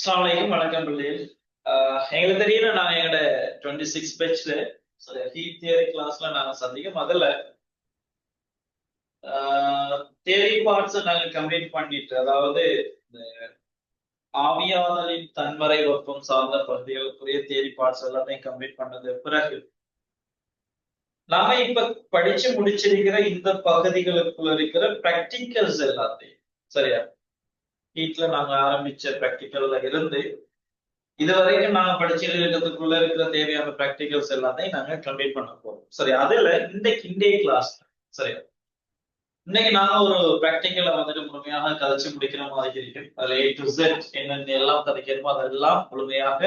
அஸ்ஸலாமு அலைக்கும் வணக்கம் பிள்ளைகள். எங்களுக்கு தெரியும் நாங்க எங்களோட 26 பேட்ச்ல ஹீட் தியரி கிளாஸ்ல நாங்க சந்திக்கும் முதல்ல தியரி பார்ட்ஸ் நாங்க கம்ப்ளீட் பண்ணிட்டு, அதாவது இந்த ஆவியாதலின் தன்மறை வெப்பம் சார்ந்த பகுதிகளுக்குரிய தியரி பார்ட்ஸ் எல்லாமே கம்ப்ளீட் பண்ணது பிறகு நாம இப்ப படிச்சு முடிச்சிருக்கிற இந்த பகுதிகளுக்குள்ள இருக்கிற பிராக்டிகல்ஸ் எல்லாத்தையும் சரியா ஹீட்ல நாங்க ஆரம்பிச்ச பிராக்டிகல்ல இருந்து இதுவரைக்கும் நாங்க படிச்சிருக்கிறதுக்குள்ள இருக்கிற தேவையான பிராக்டிகல்ஸ் எல்லாத்தையும் நாங்க கம்ப்ளீட் பண்ண போறோம். சரி, அதுல இன்றைய கிளாஸ் சரியா இன்னைக்கு நாங்க ஒரு பிராக்டிக்கலை வந்துட்டு முழுமையாக கதைச்சு முடிக்கிற மாதிரி இருக்கும். அதுல A to Z என்னென்ன எல்லாம் கதைக்கிறோமோ அதெல்லாம் முழுமையாக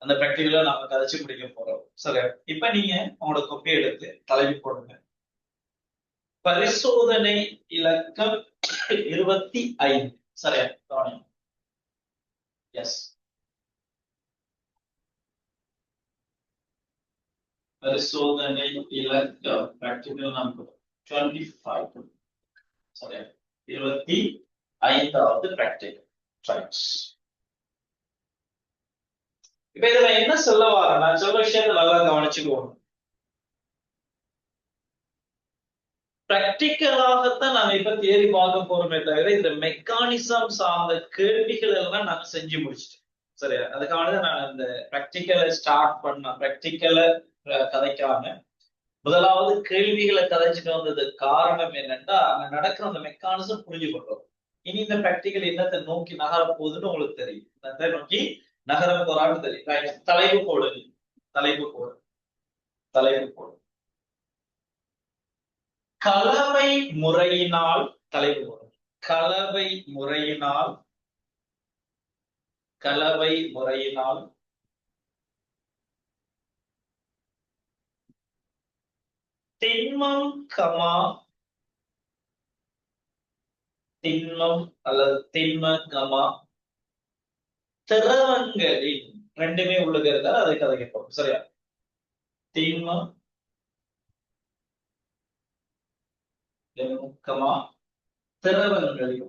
அந்த பிராக்டிக்கலை நாங்க கதைச்சு முடிக்க போறோம். சரியா, இப்ப நீங்க உங்களோட கொப்பி எடுத்து தலைவி போடுங்க. பரிசோதனை இலக்கம் 25. சரியா கவனிங்க. எஸ், பரிசோதனை இலக்கம் பிராக்டிகல் நம்பர் 25. சரியா 25வது பிராக்டிகல். இப்ப இதுல என்ன சொல்ல வர, நான் சொல்ற விஷயத்தை நல்லா கவனிச்சுக்குவோம். பிராக்டிக்கலாகத்தான் நாங்க இப்ப தியரி பார்க்க போறோமே தவிர இந்த மெக்கானிசம் சார்ந்த கேள்விகள் எல்லாம் நாங்க செஞ்சு முடிச்சிட்டோம். சரியா, அதுக்காக நான் இந்த பிராக்டிக்கலை ஸ்டார்ட் பண்ண பிராக்டிக்கலை கதைக்காம முதலாவது கேள்விகளை கதைச்சிட்டு வந்தது காரணம் என்னன்னா அங்க நடக்கிற அந்த மெக்கானிசம் புரிஞ்சு கொள்றோம். இனி இந்த பிராக்டிக்கல் என்னத்தை நோக்கி நகர போகுதுன்னு உங்களுக்கு தெரியும். என்னத்தை நோக்கி நகர போறான்னு தெரியும். தலைப்பு போடு, தலைப்பு போடு, தலைப்பு போடு. கலவை முறையினால் தலைப்பு போடு. கலவை முறையினால், கலவை முறையினால் திண்மம் திண்மம் அல்லது திண்ம கமா திரவங்களின் ரெண்டுமே உள்ளுகிறதா அதை கதைக்க போறோம். சரியா, திண்மம் கமா திரவங்களில்,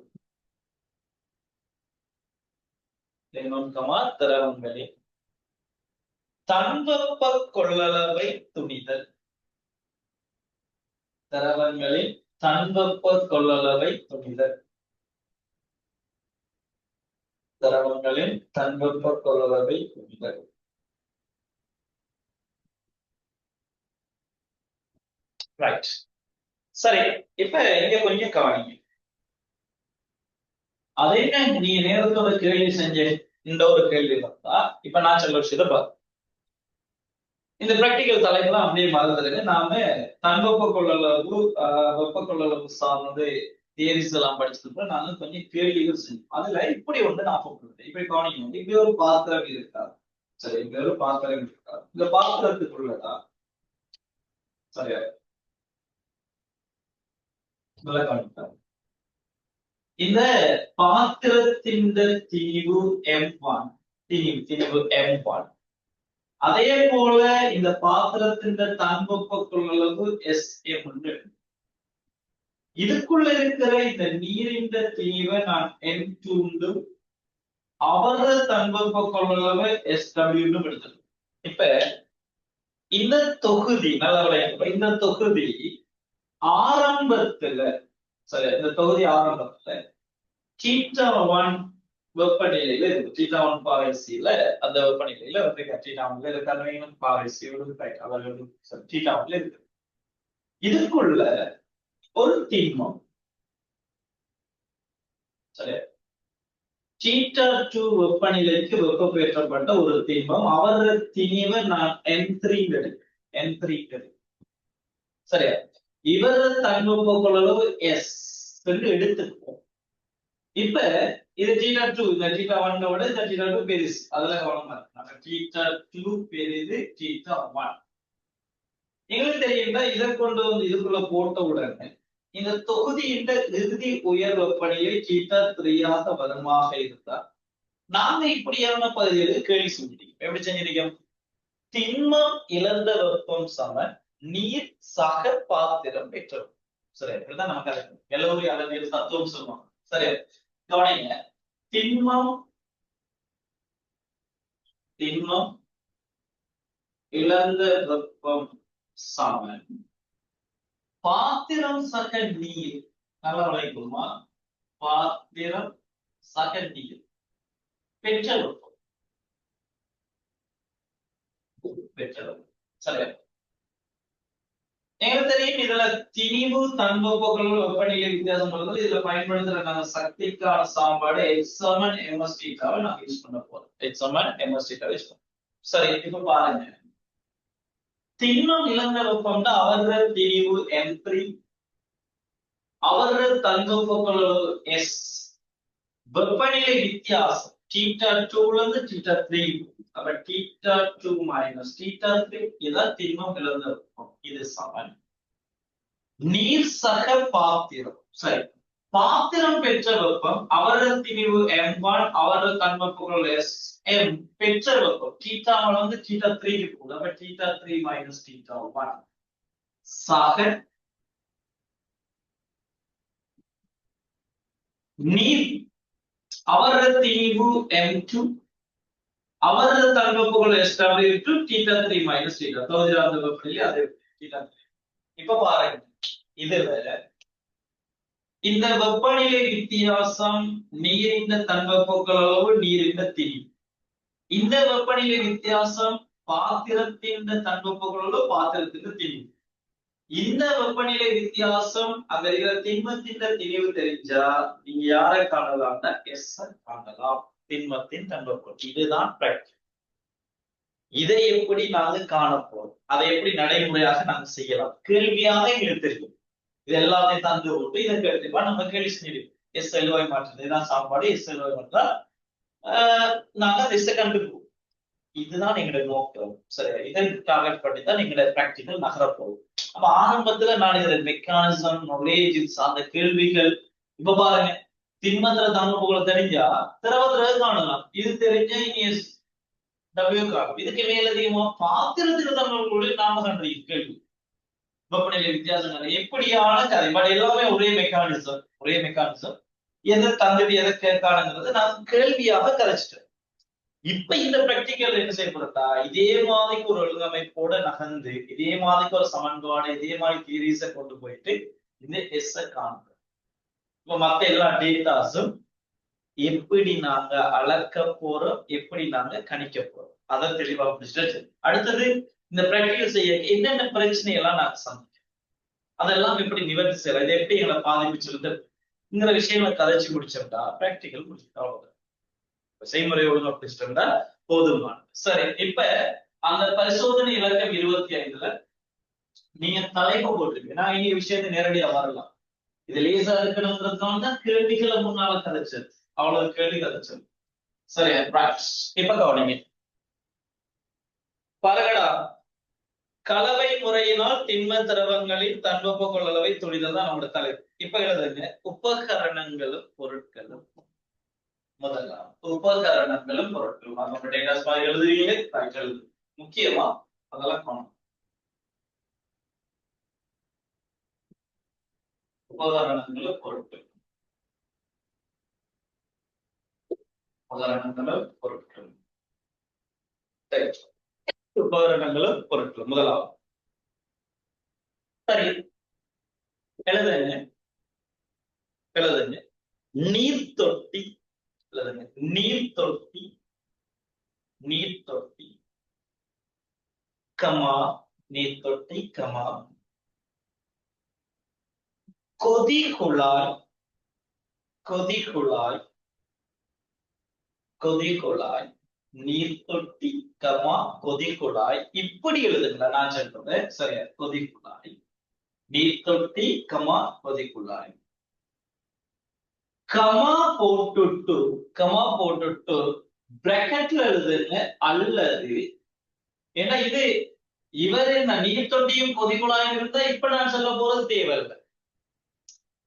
திண்மம் கமா திரவங்களில் தன்வெப்ப கொள்ளளவை துணிதல். திரவங்களில் தன்வெப்ப கொள்ளளவை துணிதல். திரவங்களின் தன்வெப்ப கொள்ளளவை துணிதல். ரைட். சரி, இப்ப இங்க கொஞ்சம் கவனிங்க. அதே நீங்க நேரத்தோட கேள்வி செஞ்ச இந்த ஒரு கேள்வி பார்த்தா இப்ப நான் சொல்ல விஷயத்தை பார்த்து இந்த பிராக்டிகல் தலைப்புலாம் அப்படியே மறந்துருக்கு. நாம தன்வெப்ப கொள்ளளவு வெப்ப கொள்ளளவு சார்ந்து தியரிஸ் எல்லாம் படிச்சதுக்கு நாங்க கொஞ்சம் கேள்விகள் செஞ்சோம். அதுல இப்படி ஒன்று நான் போட்டுருக்கேன். இப்படி கவனிக்கணும். இப்படி ஒரு பாத்திரம் இருக்கா, சரி, இப்படி ஒரு பாத்திரம் இருக்கா, இந்த பாத்திரத்துக்குள்ளதா சரியா கவனித்தா இந்த பாத்திரத்தின் திணிவு M1, திணிவு M1. அதே போல இந்த பாத்திரத்தின் தன்வெப்ப கொள்ளளவு SM. இதுக்குள்ள இருக்கிற இந்த நீரின் திணிவை நான் M2 அவர தன்வெப்ப கொள்ளளவு SW எடுத்துக்கணும். இப்ப இந்த தொகுதி நல்ல விளையாட்டு. இந்த தொகுதி ஆரம்பத்துல சரி, இந்த தொகுதி ஆரம்பத்துல θ1 வெப்பநிலையில இருக்கு. θ1 பாகைசியில அந்த வெப்பநிலையில வந்து θ1 இருக்கிற பாகைசியோடு θ1 இருக்கு. இதுக்குள்ள ஒரு திண்மம் சரி θ2 வெப்பநிலைக்கு வெப்பப்பேற்றப்பட்ட ஒரு திண்மம். அவர திணிவை நான் M3 எடுக்கிறேன். சரியா, இவர தன்வெப்ப கொள்ளளவு S எடுத்துப்போம். இப்ப இது θ2, இந்த θ1 இந்த θ2 பெருசு, அதுல கவனமா θ2 பெரிது, θ1 எங்களுக்கு தெரியும்னா இதை கொண்டு வந்து இதுக்குள்ள போட்ட உடனே இந்த தொகுதியின் இறுதி உயர் வெப்பநிலை θ3 வருமாக இருந்தா நாங்க இப்படியான பகுதிகளுக்கு கேள்வி செஞ்சிருக்கோம். எப்படி செஞ்சிருக்கோம்? திண்மம் இழந்த வெப்பம் சம நீர் சக பாத்திரம் பெற்றோம். சரி, இப்படிதான் நமக்கு எல்லோரும் அளவியல் தத்துவம் சொல்லுவாங்க. சரி, கவனிங்க. திண்மம் திண்மம் இழந்த வெப்பம் சமன் பாத்திரம் சக நீர். நல்லா வளைக்குமா? பாத்திரம் சக நீர் பெற்ற வெப்பம். பெற்ற வெப்பம் சரியா? எங்களுக்கு தெரியும் இதுல திணிவு தன்வெப்பங்கள் வெப்பநிலை வித்தியாசம் வருது. இதுல பயன்படுத்துற நாங்க சக்திக்கான சாம்பாடு எக்ஸமன் எம்எஸ்டிக்காவை நாங்க யூஸ் பண்ண போறோம். எக்ஸமன் எம்எஸ்டிக்காவை யூஸ் பண்ணோம். சரி, இப்ப பாருங்க. திண்மம் இழந்த வெப்பம்னா அவர திணிவு M3, அவர தன்வெப்பங்கள் S, வெப்பநிலை வித்தியாசம் θ2 ல இருந்து θ3. அப்ப θ2 minus θ3 இதான் திண்மம் இழந்த வெப்பம். இது சமன் நீர் சக பாத்திரம். சரி, பாத்திரம் பெற்ற வெப்பம் அவரது திணிவு M1, அவரது தன்வெப்பங்கள் SM பெற்ற வெப்பம் θ1 வந்து θ3 க்கு போகுது. அப்ப θ3 minus θ1 சக நீர் அவரது திணிவு M2, அவரது தன்வெப்பங்கள் SW θ3 minus θ. தோதிராத வெப்பநிலை அது θ3. இப்ப பாருங்க, இதுல இந்த வெப்பநிலை வித்தியாசம் நீரின் தன்வெப்பங்கள் அளவு நீரின் திணிவு. இந்த வெப்பநிலை வித்தியாசம் பாத்திரத்தின் தன்வெப்பங்கள் அளவு பாத்திரத்தின் திணிவு. இந்த வெப்பநிலை வித்தியாசம் அந்த திண்மத்தின் திணிவு தெரிஞ்சா நீங்க யாரை காணலாம்னா எஸ் காணலாம். திண்மத்தின் தன்வெப்பம். இதுதான் பிராக்டிகல். இதை எப்படி நாங்க காணப்போறோம், அதை எப்படி நடைமுறையாக நாங்க செய்யலாம், கேள்வியாக எங்களுக்கு தெரியும். இது எல்லாத்தையும் தந்து விட்டு இதை கேட்டுப்பா நம்ம கேள்வி செஞ்சிருக்கோம். எஸ் எல்வாய் மாற்றுறது தான் சாப்பாடு. எஸ் எல்வாய் மாற்றா நாங்க அதை கண்டுக்குவோம். இதுதான் எங்களுடைய நோக்கம். சரி, இதை டார்கெட் பண்ணி தான் எங்களுடைய பிராக்டிகல் நகரப்போகும். அப்ப ஆரம்பத்துல நான் இதுல மெக்கானிசம் நாலேஜ் சார்ந்த கேள்விகள். இப்ப பாருங்க, திண்மத்துல தன்வெப்பங்களை தெரிஞ்சா திரவத்துல காணலாம். இது தெரிஞ்சா இனி W காணும். இதுக்கு மேலதிகமா பாத்திரத்துல தன்வெப்பங்களோடு நாம கண்டிருக்கோம் கேள்வி. வெப்பநிலை வித்தியாசங்கள் எப்படியான கதை. பட் எல்லாமே ஒரே மெக்கானிசம். எதை தந்துட்டு எதை கேட்கானுங்கிறது நான் கேள்வியாக கதைச்சிட்டேன். இப்ப இந்த பிராக்டிக்கல் என்ன செய்யப்படுறா, இதே மாதிரி ஒரு ஒழுங்கமைப்போட நகர்ந்து இதே மாதிரி ஒரு சமன்பாடு இதே மாதிரி தியரிஸை கொண்டு போயிட்டு இந்த எஸ் காண்போம். இப்ப மத்த எல்லா டேட்டாஸும் எப்படி நாங்க அளக்க போறோம், எப்படி நாங்க கணிக்க போறோம், அதை தெளிவா பிடிச்சிட்டு அடுத்தது இந்த பிராக்டிகல் செய்ய என்னென்ன பிரச்சனை எல்லாம் நாங்க சந்திக்கிறோம், அதெல்லாம் எப்படி நிவர்த்தி செய்யலாம், இதை எப்படி எங்களை பாதிப்புச்சிருந்துங்கிற விஷயங்களை கதைச்சு முடிச்சோம்னா பிராக்டிகல் முடிச்சுட்டு செய்முறை ஒழுங்கா பிடிச்சிட்டோம்னா போதுமான. சரி, இப்ப அந்த பரிசோதனை இலக்கம் 25ல நீங்க தலைப்பு போட்டிருக்கீங்க. நான் இனி விஷயத்தை நேரடியா வரலாம். இது லேசா இருக்கணுங்கிறதுனால தான் கேள்விகளை முன்னால கதைச்சது. அவ்வளவு கேள்வி கதைச்சது. சரி, இப்ப கவனிங்க. பரகடா கலவை முறையினால் திண்ம திரவங்களின் தன்வெப்ப கொள்ளளவை துணிதல் தான் நம்மளோட தலைப்பு. இப்ப எழுதுங்க, உபகரணங்களும் பொருட்களும். முதலாம் உபகரணங்களும் பொருட்களும். அதோட டேட்டாஸ் மாதிரி எழுதுவீங்களே, முக்கியமா அதெல்லாம் காணும். உபகரணங்களும் பொருட்கள். உபகரணங்களும் பொருட்கள். உபகரணங்களும் பொருட்கள் முதலாவது. சரி, எழுதுங்க நீர் தொட்டி. நீர் தொட்டி கமா கொதிகுழாய் நீர் தொட்டி கமா கொதிகுழாய். இப்படி எழுதுங்களா நான் சொல்றது சரியா? கொதிகுழாய், நீர் தொட்டி கமா கொதிகுழாய். கமா போட்டுட்டு பிராக்கெட்ல எழுதுங்க அல்லது. ஏன்னா இது இவரு நீர் தொட்டியும் கொதிகுழாயும் இருந்தா இப்ப நான் சொல்ல போறது தேவையில்லை.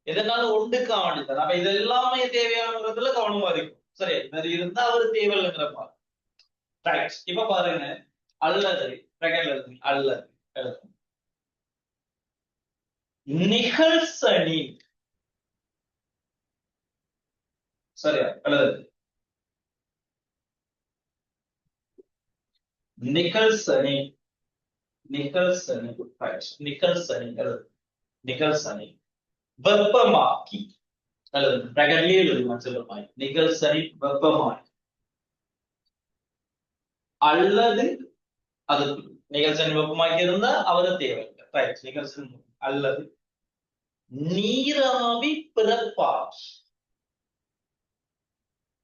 எதனால ஒன்றுக்கு ஆவணிதான். அப்ப இது எல்லாமே தேவையானதுல கவனமா இருக்கும். சரி, இது இருந்தா அவரு தேவையில்லைங்கிற மாதிரி. இப்ப பாருங்க, அல்லது பிராக்கெட்ல எழுதுங்க அல்லது எழுதுங்க நிகழ்சனி. சரியா? அல்லது நிகழ்சனி நிகழ்சனி நிகழ்சனி நிகழ்சனி வெப்பமாக்கி அல்லது பிரகடலே எழுதுமாய் நிகழ்சனி வெப்பமாக்கி அல்லது அது நிகழ்சனி வெப்பமாக்கி இருந்தா அவரு தேவையில்லை ரைட் நிகழ்சனி அல்லது நீராவி பிறப்பாக்கி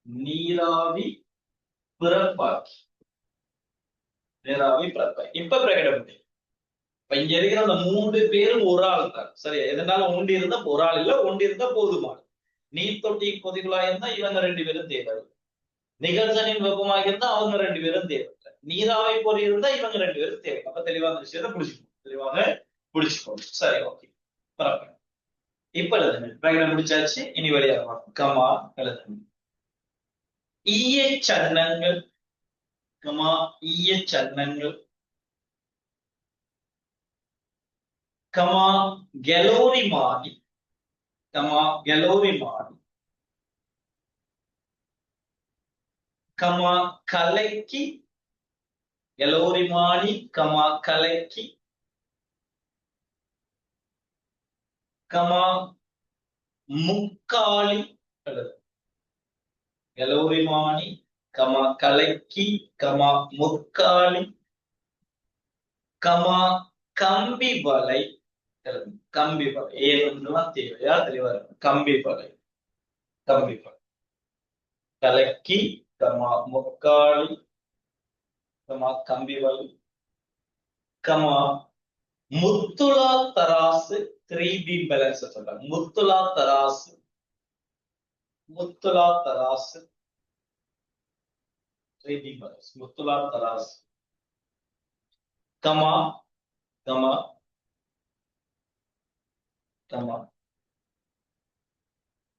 நீராவி பிறப்பாக்கி நீராவி பிறப்பாக்கி இப்ப பிரகடனம் இப்ப இங்க இருக்கிற அந்த 3 பேரும் ஒரு ஆள் தான் சரியா எதனால ஒண்டி இருந்தா ஒரு ஆள் இல்ல ஒண்டி இருந்தா போதுமான நீர் தொட்டி கொதிகுழாய் இருந்தா இவங்க 2 பேரும் தேவை நிகழ்சனின் வெப்பமாக இருந்தா அவங்க 2 பேரும் தேவை நீராவி பொறி இருந்தா இவங்க 2 பேரும் தேவை அப்ப தெளிவான விஷயத்தை தெளிவாக புடிச்சுக்கோங்க சரி ஓகே பரவாயில்ல இப்ப எழுதுங்க பிரகடனம் முடிச்சாச்சு இனி வழியாக கமா எழுதுங்க ஈய சன்னங்கள் கமா ஈய சன்னங்கள் கமா கெலோரிமானி கமா கெலோரிமானி கமா கலக்கி கெலோரிமானி கமா கலக்கி கமா முக்காலி கெலோரிமானி கமா கலக்கி கமா முக்காலி கமா கம்பி வலை கம்பி வலை ஏன்னா தேவையா தெளிவா கம்பி வலை கம்பி வலை கலக்கி கமா முக்காலி கமா கம்பி வலை கமா முத்துலா தராசு 3B பேலன்ஸ் சொல்றாங்க முத்துலா தராசு 3B பேலன்ஸ் முத்துலா தராசு கமா கமா கமா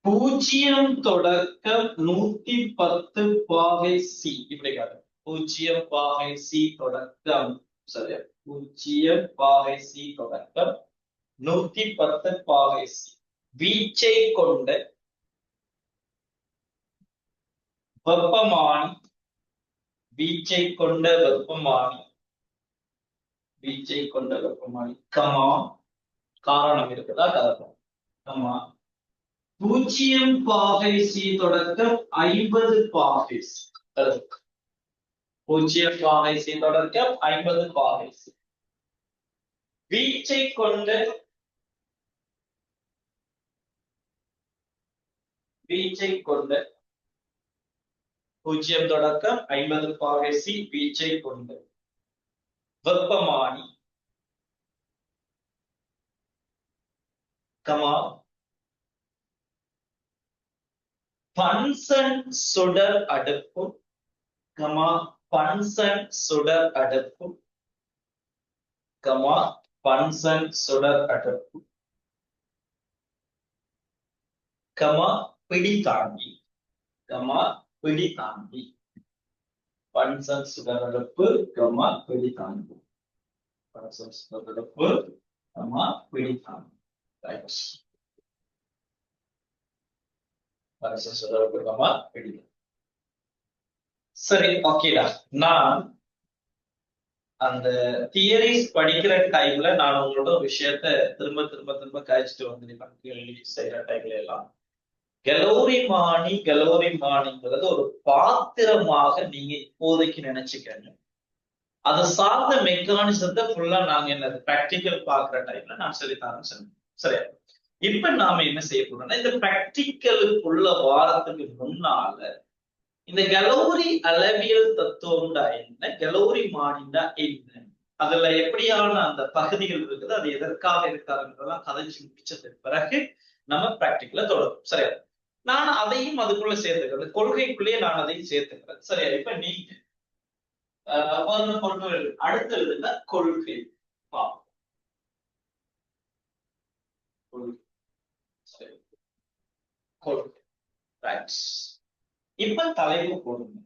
0 தொடக்க 110 பாகை சி இப்படி காட்டு 0 பாகை சி தொடக்கம் சரியா 0 பாகை சி தொடக்கம் 110 பாகை சி வீச்சை கொண்ட வெப்பமானி வீச்சை கொண்ட வெப்பமானி வீச்சை கொண்ட வெப்பமானி கமா காரணம் இருக்குதா காரணம் கமா 0 பாகை சி தொடக்கம் 50 பாகை சி 0 பாகை சி தொடக்கம் 50 பாகை சி வீச்சை கொண்ட 0 தொடக்கம் 50 பாகை சி வீச்சை கொண்ட வெப்பமானி கமா பன்சன் சுடர் அடுப்பு கமா பன்சன் சுடர் அடுப்பு கமா பன்சன் சுடர் அடுப்பு கமா பிடி தாங்கி கமா பிடி தாங்கி பன்சன் சுடர் அடுப்பு கமா பிடி தாங்கி பன்சன் சுடர் அடுப்பு கமா பிடி தாங்கி சரி ஓகேடா நான் அந்த தியரிஸ் படிக்கிற டைம்ல நான் உங்களோட விஷயத்த திரும்ப திரும்ப திரும்ப கழிச்சுட்டு வந்துருப்பேன் கேள்வி செய்யற டைம்ல எல்லாம் கெலோரிமானிங்கிறது ஒரு பாத்திரமாக நீங்க இப்போதைக்கு நினைச்சுக்கங்க அதை சார்ந்த மெக்கானிசத்தை ஃபுல்லா நாங்க என்னது பிராக்டிக்கல் பாக்குற டைம்ல நான் சொல்லித்தரேன் சரியா இப்ப நாம என்ன செய்ய போறோம்னா இந்த பிராக்டிக்கலுக்குள்ள வாரத்துக்கு முன்னால இந்த கலோரி அளவியல் தத்துவம்டா என்ன கெலோரிமானிண்டா என்ன அதுல எப்படியான அந்த பகுதிகள் இருக்குது அது எதற்காக இருக்காருன்றதெல்லாம் கதைச்சு முடிச்சதுக்கு பிறகு நம்ம பிராக்டிக்கல தொடரும் சரியா நான் அதையும் அதுக்குள்ள சேர்த்துக்கிறேன் கொள்கைக்குள்ளேயே நான் அதையும் சேர்த்துக்கிறேன் சரியா இப்ப நீங்க அடுத்து எழுதுங்க கொள்கை இப்ப தலைப்பு போடுங்க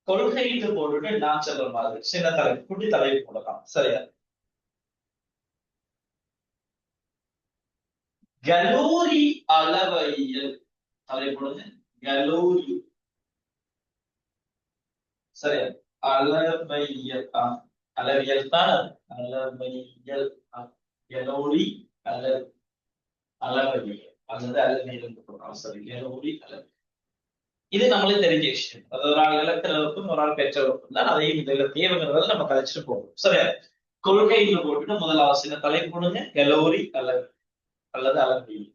கொள்கைக்கு போட்டுட்டு நான் சொல்ற மாதிரி சின்ன தலைப்பு குட்டி தலைப்பு போடலாம் சரியா கலோரி அளவையில் தலைப்பு போடுங்க கலோரி சரியா அளவையியல் அளவியல் தான் அளவையியல் எலோரி அளவு அளவையியல் அல்லது அளவியல் என்று சொல்றோம். சரி, எலோரி அளவு. இது நம்மளுக்கு தெரிஞ்ச விஷயம். அது ஒரு ஆள் இலக்கண வகுப்பும் ஒரு ஆள் பெற்ற வகுப்பும் தான். அதையும் இதுல தேவைங்கிறத நம்ம கழிச்சுட்டு போகணும். சரியா? கொள்கைன்னு போட்டுட்டு முதலாவது சில தலைப்பு போடுங்க, எலோரி அளவு அல்லது அளவியல்.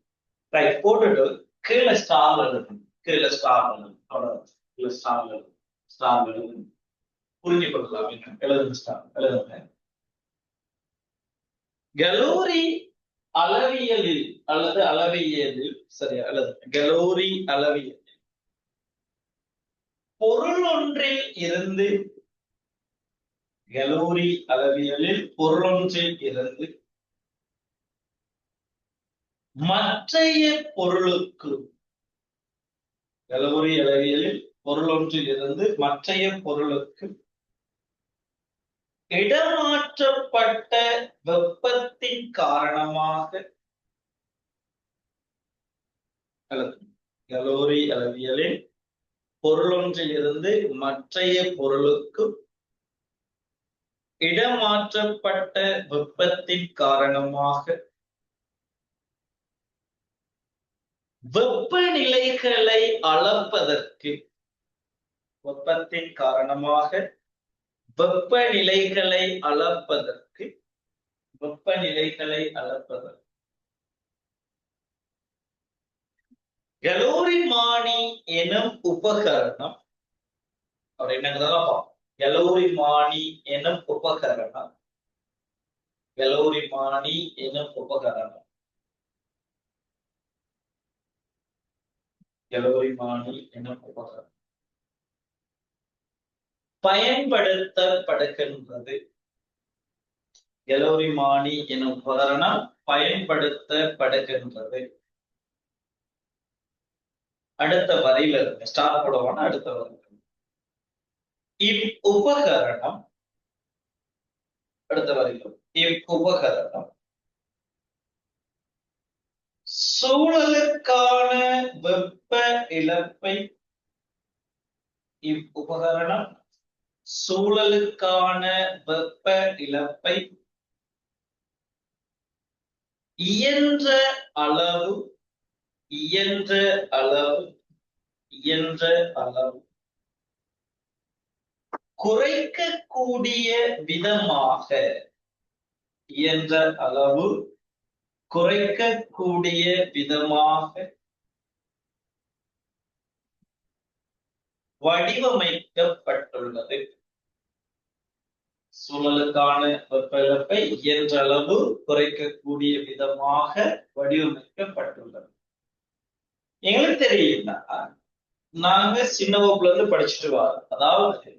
ரைட், போட்டுட்டு கீழே ஸ்டார் எழுதணும். கீழே ஸ்டார் எழுதணும். அவ்வளவுதான். கீழே ஸ்டார் எழுதணும். ஸ்டார் எழுதணும். புரிஞ்சு கொள்ளலாம். எழுதுங்க ஸ்டார் எழுதுங்க. கலோரி அளவியலில் அல்லது அளவியலில், சரியா எழுதுங்க. கலோரி அளவியல் பொருள் ஒன்றில் இருந்து, கலோரி அளவியலில் பொருளொன்றில் இருந்து மற்றைய பொருளுக்கு, கலோரி அளவியலில் பொருளொன்றில் இருந்து மற்றைய பொருளுக்கு இடமாற்றப்பட்ட வெப்பத்தின் காரணமாக, கலோரி அளவியலில் பொருளொன்றில் இருந்து மற்றைய பொருளுக்கு இடமாற்றப்பட்ட வெப்பத்தின் காரணமாக வெப்பநிலைகளை அளப்பதற்கு, வெப்பத்தின் காரணமாக வெப்பநிலைகளை அளப்பதற்கு, வெப்பநிலைகளை அளப்பதற்கு கலோரிமானி எனும் உபகரணம், அவர் என்னங்கிறதா கலோரிமானி எனும் உபகரணம், கலோரிமானி எனும் உபகரணம், கலோரிமானி எனும் உபகரணம் பயன்படுத்தப்படுகின்றது. கலோரிமானி எனும் உபகரணம் பயன்படுத்தப்படுகின்றது. அடுத்த வரியில இருக்கு, ஸ்டார் போடுவான அடுத்த வரி. இவ்வுபகரணம், அடுத்த வரியில் இவ்வுபகரணம் சூழலுக்கான வெப்ப இழப்பை, இவ்வுபகரணம் சூழலுக்கான வெப்ப இழப்பை இயன்ற அளவு, இயன்ற அளவு, இயன்ற அளவு குறைக்கக்கூடிய விதமாக, இயன்ற அளவு குறைக்கக்கூடிய விதமாக வடிவமைக்கப்பட்டுள்ளது. சூழலுக்கான வெப்ப இழப்பை இயன்ற அளவு குறைக்கக்கூடிய விதமாக வடிவமைக்கப்பட்டுள்ளது. எங்களுக்கு தெரியும்னா, நாங்க சின்ன வகுப்புல இருந்து படிச்சுட்டு வரோம். அதாவது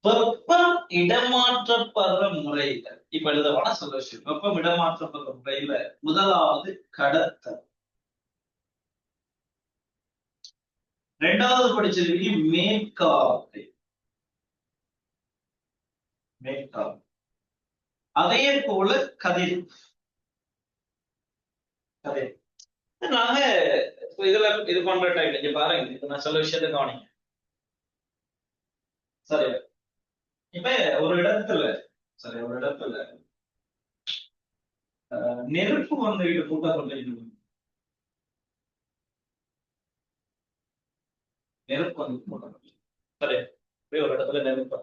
வெப்பம் இடமாற்றப்படுற முறையில, இப்ப எழுதவான சொல்ல விஷயம், வெப்பம் இடமாற்றப்படுற முறையில முதலாவது கடத்தல், இரண்டாவது படிச்சிருக்கீங்க மேற்காவலை, மேற்காவல், அதே போல கதிர், கதிர். நாங்க இதுல இது பண்ற டைம் இங்க பாருங்க, இப்ப நான் சொல்ல விஷயத்த கவனிங்க. சரி, இப்ப ஒரு இடத்துல, சரி ஒரு இடத்துல நெருப்பு வந்துட்டு கூட்டப்பட்டு, நெருப்பு வந்து கூட்டப்பட்டு, சரி ஒரு இடத்துல நெருப்பு,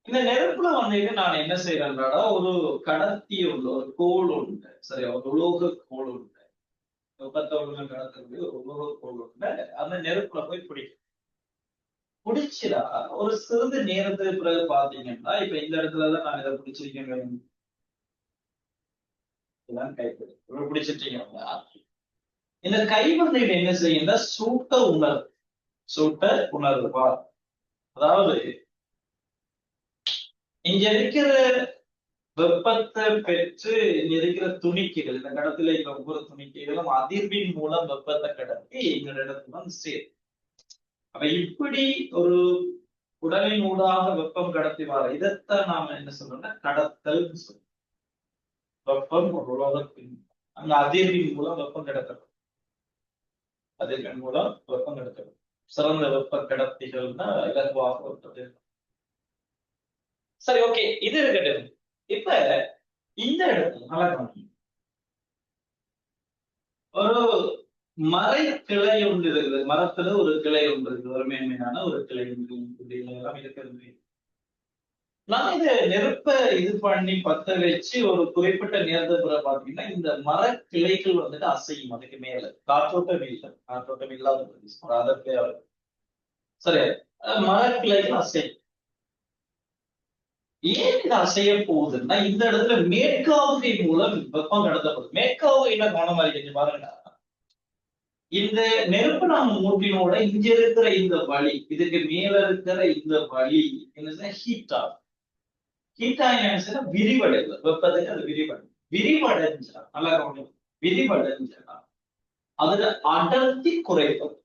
இந்த நெருப்புல வந்துட்டு நான் என்ன செய்யறேன்டா, ஒரு கடத்தி உள்ள ஒரு கோள் உண்டு, சரியா ஒரு உலோக கோள் உண்டு, வெப்பத்தை ஒழுங்கு கடத்தக்கூடிய ஒரு உலோக கோள் உண்டு. அந்த நெருப்புல போய் பிடிக்கும். பிடிச்சிடா ஒரு சிறிது நேரத்துக்கு பிறகு பாத்தீங்கன்னா, இப்ப இந்த இடத்துலதான் நான் இதை பிடிச்சிருக்கேன், கைப்பிடி பிடிச்சிட்டீங்கன்னா, இந்த கை வந்துட்டு என்ன செய்யுங்க, சூட்ட உணர்வு, சூட்ட உணர்வுவா. அதாவது இங்க இருக்கிற வெப்பத்தை பெற்று இங்க இருக்கிற துணிக்கைகள், இந்த கடத்துல இருக்கிற ஒவ்வொரு துணிக்கைகளும் அதிர்வின் மூலம் வெப்பத்தை கடத்தி இந்த இடத்துல வந்து சேரும். அப்ப இப்படி ஒரு உடலின் ஊடாக வெப்பம் கடத்தி வர இதைத்தான் நாம என்ன சொல்றோம்னா கடத்தல் சொல்றோம். வெப்பம் ஒரு உலோகத்தின் அந்த அதிர்வின் மூலம் வெப்பம் கடத்தப்படும், அதிர்வின் மூலம் வெப்பம் கடத்தப்படும். சிறந்த வெப்ப கடத்திகள்னா இலகுவாக வருவது. சரி, ஓகே, இது இருக்கட்டும். இப்ப இந்த இடத்துல நல்லா கவனிங்க. ஒரு மரை கிளை ஒன்று இருக்குது. மரத்துல ஒரு கிளை ஒன்று இருக்குது. ஒரு மேன்மையான ஒரு கிளை எல்லாம் இருக்கிறது. நான் இதை நெருப்ப இது பண்ணி பத்த வச்சு ஒரு குறிப்பிட்ட நேரத்துல பாத்தீங்கன்னா இந்த மர கிளைகள் வந்துட்டு அசையும். அதுக்கு மேல காற்றோட்டம் இல்லை, காற்றோட்டம் இல்லாத பிரதேசம் அதற்கு சரி, மர கிளைகள் அசையும். ஏன் இது அசைய போகுதுன்னா இந்த இடத்துல மேற்காவுகை மூலம் வெப்பம் கடத்தப்படுது. மேற்காவுகையில கவனமா இருக்கு பாருங்க. இந்த நெருப்பு நாம மூட்டினோட இங்க இருக்கிற இந்த வழி, இதுக்கு மேல இருக்கிற இந்த வழி என்ன ஹீட் ஆகும். ஹீட் ஆயிடுச்சுன்னா விரிவடைவு, வெப்பத்துக்கு அது விரிவடைஞ்சா நல்லா கவனிக்கும். விரிவடைஞ்சா அதுல அடர்த்தி குறைப்பது.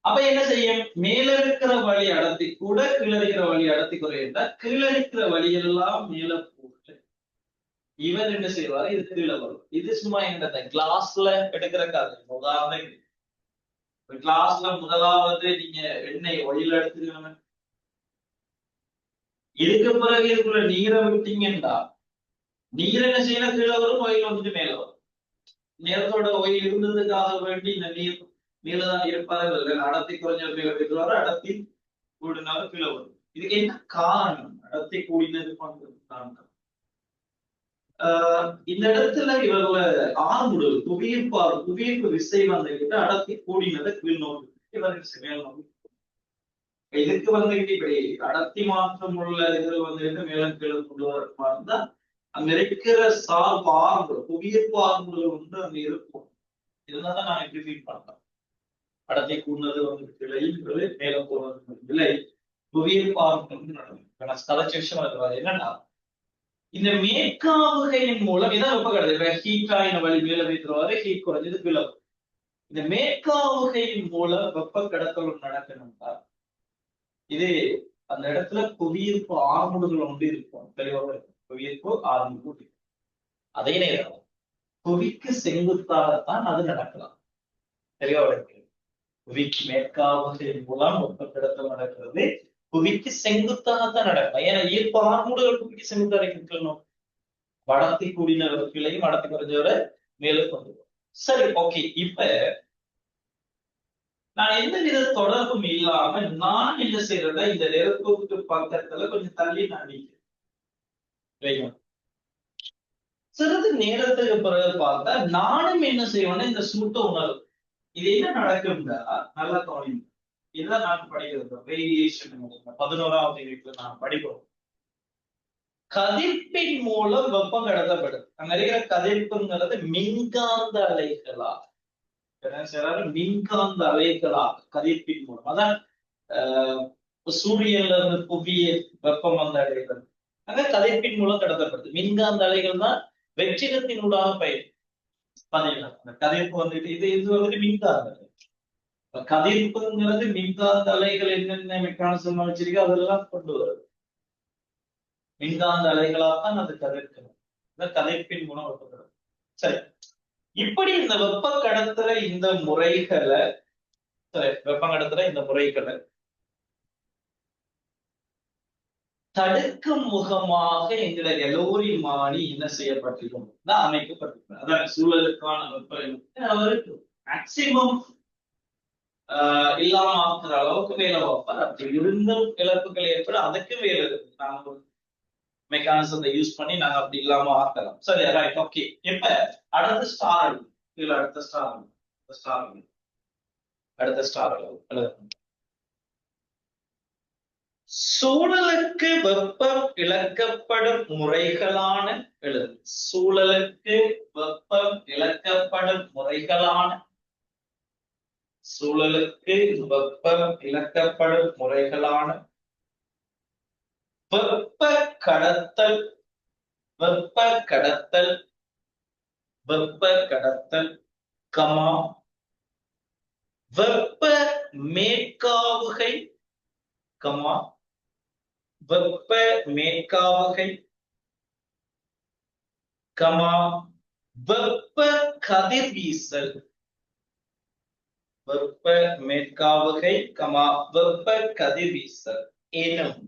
அப்ப என்ன செய்யும்? மேல இருக்கிற வழி அடர்த்தி கூட கீழே இருக்கிற வழி அடர்த்தி குறைந்தா கீழே இருக்கிற வழியெல்லாம் மேல போட்டு இவர் என்ன செய்வாரு? இது கீழே வரும். இது சும்மா எங்க கிளாஸ்ல எடுக்கிற கதை. உதாரணம், கிளாஸ்ல முதலாவது நீங்க எண்ணெய் ஒயில எடுத்துக்கணும். இதுக்கு பிறகு இதுக்குள்ள நீரை விட்டீங்கன்னா நீர் என்ன செய்யணும்? கீழே வரும், ஒயில் வந்துட்டு மேல வரும். நேரத்தோட ஒயில் இருந்ததுக்காக வேண்டி இந்த நீர் மேலதான் இருப்பார்கள். அடர்த்தி குறைஞ்ச மேல அடர்த்தி கூடினாலும் கீழே வரும். இதுக்கு என்ன காரணம்? அடர்த்தி கூடினது காரணம். இந்த இடத்துல இவர்கள ஆறுமுடு புவியீர்ப்பு விசை வந்துகிட்டு அடர்த்தி கூடினதை கீழ் நோக்கி இவர்கள் மேல் நோக்கி. இதுக்கு வந்துகிட்டு இப்படி அடர்த்தி மாற்றம் உள்ள இதுகள் வந்துகிட்டு மேலும் கீழே கொண்டு வரமா இருந்தா அங்க இருக்கிற சார்பு ஆறுமுடு, புவியீர்ப்பு ஆறுமுடுகள் வந்து அங்க இருக்கும். இதனாலதான் நான் எப்படி ஃபீல் பண்றேன். அடர்த்தி கூடினது வந்து கிளைங்கிறது மேல போறது இல்லை, புவியீர்ப்பு ஆறுமுடு நடக்கும். கதைச்ச விஷயம் இருக்கிறது என்னன்னா இந்த மேற்காவுகையின் மூலம் இதான் வெப்ப கடத்தல். ஹீட் ஆயின வழி மேல வைத்துருவாரு, ஹீட் குறைஞ்சது கீழே. இந்த மேற்காவுகையின் மூலம் வெப்ப கடத்தல் நடக்கணும்னா இது அந்த இடத்துல புவியீர்ப்பு ஆறுமுடுகள் ஒன்று இருக்கும். தெளிவாக இருக்கும். புவியீர்ப்பு ஆறுமுடு. அதே நேரம் புவிக்கு செங்குத்தாகத்தான் அது நடக்கலாம். தெளிவாக இருக்கு. புவிக்கு மேற்காவுகையின் மூலம் வெப்ப கடத்தல் நடக்கிறது. புவிக்கு செங்குத்தாகத்தான் நடக்கலாம். ஏன்னா ஈர்ப்பு ஆறுமுடுகள் புவிக்கு செங்குத்தாக இருக்கணும். வடத்தி கூடின கிளையும் வடத்தி குறைஞ்சவரை மேலும் கொண்டு வரும். சரி, ஓகே. இப்ப நான் எந்த வித தொடர்பும் இல்லாம நான் என்ன செய்யறேன்னா இந்த நெருப்புக்கு பக்கத்துல கொஞ்சம் தள்ளி நான் நிற்கிறேன். சிறிது நேரத்துக்கு பிறகு பார்த்தா நானும் என்ன செய்வேன்னா இந்த சூட்ட உணர்வு. இது என்ன நடக்கும்னா நல்லா கவனிங்க. இதுதான் நான் படிக்கிறது ரேடியேஷன். 11ஆவது வீட்டுல நான் படிக்கிறோம். கதிர்ப்பின் மூலம் வெப்பம் கடத்தப்படுது. அங்க இருக்கிற கதிர்ப்புங்கிறது மின்காந்த அலைகளா, மின்காந்த அலைகளா கதிர்ப்பின் மூலம். அதான் சூரியன்ல இருந்து புவிய வெப்பம் வந்த அலைகள் அங்க கதிர்ப்பின் மூலம் கடத்தப்படுது. மின்காந்த அலைகள் தான் வெற்றிடத்தினூடாக பயிர் பாத்தீங்களா. அந்த கதிர்ப்பு வந்துட்டு இது வந்துட்டு மின்காந்த அலை. கதிர்ப்புங்கிறது மின்காந்த அலைகள் என்னென்ன மெக்கானிசம் வச்சிருக்கோ அதெல்லாம் கொண்டு வருது. மின்காந்த அலைகளால்தான் அது கதிர்க்கணும். கதிர்ப்பின் மூலம் வெப்பப்படும். சரி, இப்படி இந்த வெப்ப கடத்துற இந்த முறைகளை தடுக்கும் முகமாக எங்களை எல்லோரிமானி என்ன செய்யப்பட்டிருக்கும் அமைக்கப்பட்டிருக்கும். அதான் சூழலுக்கான வெப்ப அவருக்கு மேக்சிமம் இல்லாம ஆக்குற அளவுக்கு வேலை வைப்பார். அப்படி இருந்தும் இழப்புகள் ஏற்பட அதுக்கு வேலை இருக்கு. நாங்க மெக்கானிசத்தை யூஸ் பண்ணி நாங்க அப்படி இல்லாம ஆக்கலாம். சரி, ரைட், ஓகே. இப்ப அடுத்த ஸ்டார் இதுல அடுத்த ஸ்டார் சூழலுக்கு வெப்பம் இழக்கப்படும் முறைகளான எழுது. சூழலுக்கு வெப்பம் இழக்கப்படும் முறைகளான சூழலுக்கு வெப்பம் இழக்கப்படும் முறைகளான வெப்ப கடத்தல், வெப்ப கடத்தல், வெப்ப கடத்தல், கமா வெப்ப மேற்காவுகை, கமா வெப்ப மேற்காவுகை, கமா வெப்ப கதிர்வீசல், வெப்ப மேற்காவுகை, வெப்ப கதிர்வீசல் எனும்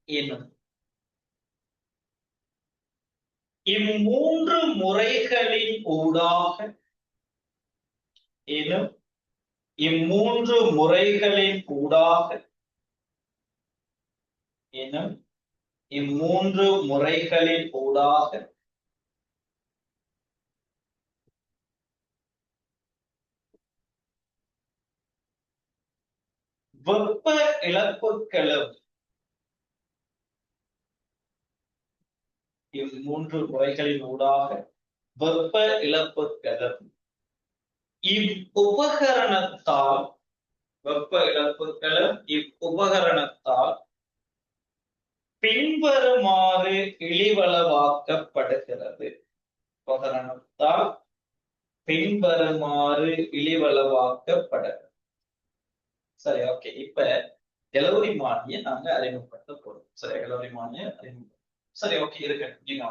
எனும் இம்மூன்று முறைகளின் ஊடாக எனும் இம்மூன்று முறைகளின் ஊடாக எனும் இம்மூன்று முறைகளின் ஊடாக வெப்ப இழப்புகளும் இம்மூன்று முறைகளின் ஊடாக வெப்ப இழப்புகளும் இவ்வுபகரணத்தால் வெப்ப இழப்புகளும் இவ்வுபகரணத்தால் பின்வருமாறு இழிவளவாக்கப்படுகிறது. உபகரணத்தால் பின்வருமாறு இழிவளவாக்கப்படுகிறது. சரி, ஓகே. இப்ப கலோரிமானியை நாங்க அறிமுகப்படுத்த போறோம். சரி, கலோரிமானியை அறிமுகம். சரி, ஓகே, இருக்கட்டும். நீங்க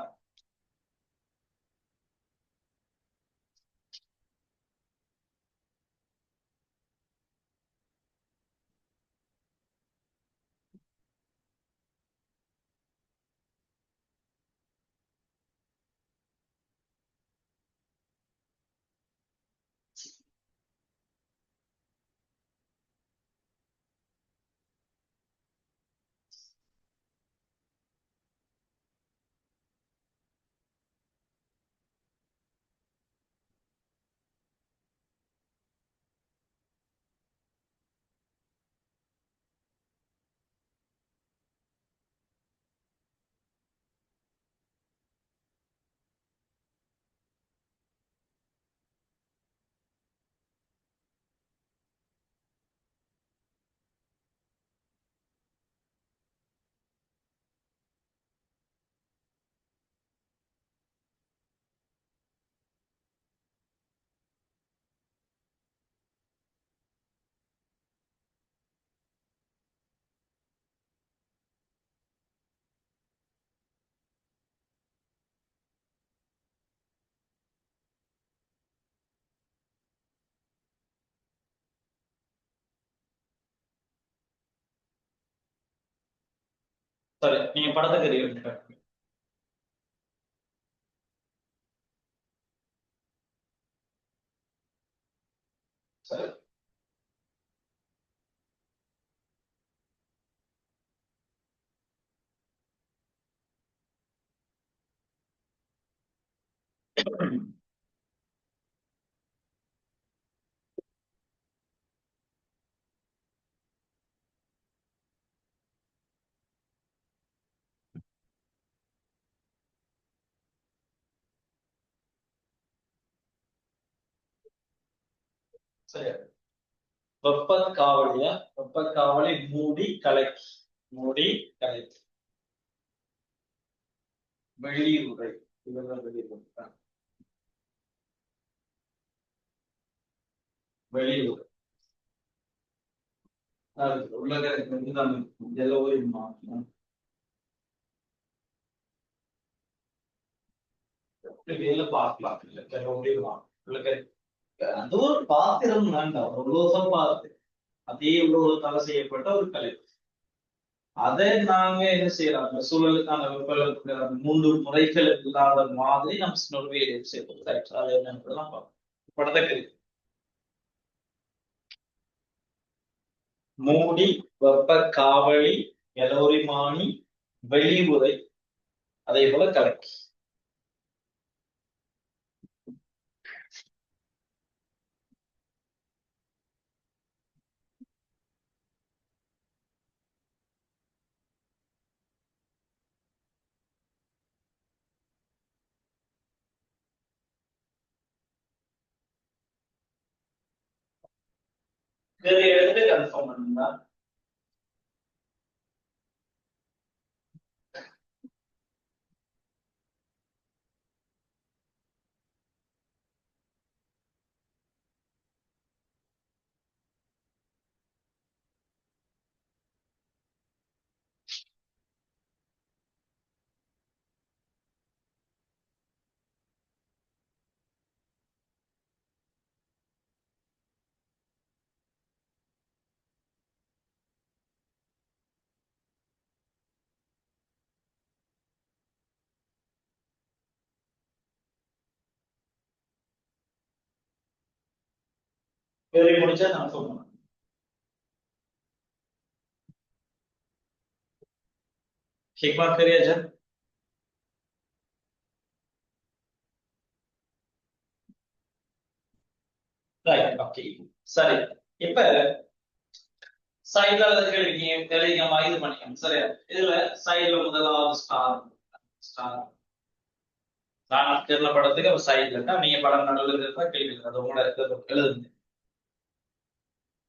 சரி, நீங்க படத்துக்கு அறிவிங்க. சரி. சரி, வெப்பக்காவலியா? வெப்பக்காவலி மூடி கலக்கி, மூடி கலக்கி வெளியுறை. இதுதான் வெளியுறை. வெளியுறை உள்ளக இதுதான் ஜலோரிமானி. வெளியில பார்க்கலாம். இல்ல ஜலோரிமானி உள்ளக அது ஒரு பாத்திரம் வேண்டாம், ஒரு உலோக பாத்திரம். அதே உலோகத்தால செய்யப்பட்ட ஒரு கலை. அதை நாங்க என்ன செய்யலாம்? அந்த சூழலுக்கான வெப்ப மூன்று முறைகள் இல்லாத மாதிரி நம்ம நொறுவியலை செய்யப்படும். அது என்னன்றதெல்லாம் பார்ப்போம். படத்தை மூடி, வெப்ப காவலி, எலோரிமானி, வெளியுறை, அதே போல கலக்கி. இதை எடுத்து கன்ஃபார்ம் பண்ணுங்க. எழுதி முடிச்சா நான் சொல்லுவேன். ठीक बात करिए जब ரைட் ஓகே சரி இப்ப சைடுல கேள்விக்கு தெளிவா இது பண்ணிக்கணும் சரியா இதுல சைடுல முதலாவது ஸ்டார் ஸ்டார் நான் கேரள படத்துக்கு அவர் சைடுல இருக்கா நீங்க படம் நடுவில் இருந்தா கேள்வி அது உங்களோட எழுதுங்க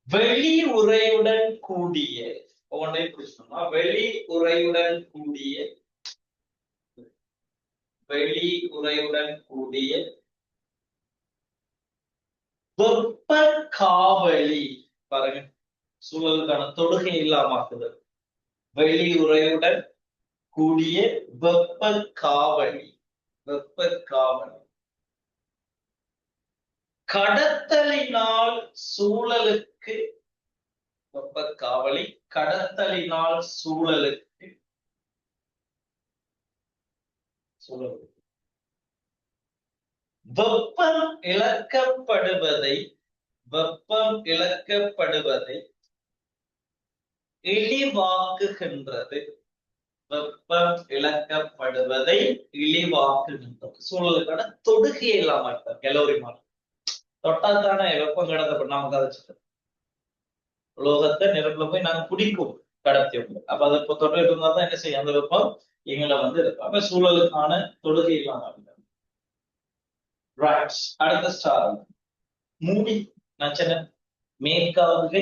வெளி உரையுடன் கூடிய ஒவ்வொன்றையும் புரிச்சுக்கணுமா வெளி உரையுடன் கூடிய வெளி உரையுடன் கூடிய வெப்ப காவலி பாருங்க சூழலுக்கான தொடுகை இல்லாமக்குது வெளி உரையுடன் கூடிய வெப்ப காவலி வெப்ப காவலி கடத்தலினால் சூழலுக்கு வெப்ப காவலி கடத்தலினால் சூழலுக்கு சூழலுக்கு வெப்பம் இழக்கப்படுவதை வெப்பம் இழக்கப்படுவதை இழிவாக்குகின்றது வெப்பம் இழக்கப்படுவதை இழிவாக்குகின்றது சூழலுக்கான தொடுகையை இல்லாம இருப்பார் கெலோரி மாதிரி தொட்டாத்தான வெப்பம் கடத்தப்படும் நாம கதைச்சிட்டோம் உலோகத்தை நெருப்புல போய் நாங்க குடிக்கும் கடத்தியோம் அப்ப அதை இப்போ தொட்டு இருந்தா தான் என்ன செய்யும் அந்த வெப்பம் எங்களை வந்து இருக்கும் அப்ப சூழலுக்கான தொடுகை இல்லாம ரைட் அடுத்த ஸ்டார் மூடி நச்சன மேற்காவுகை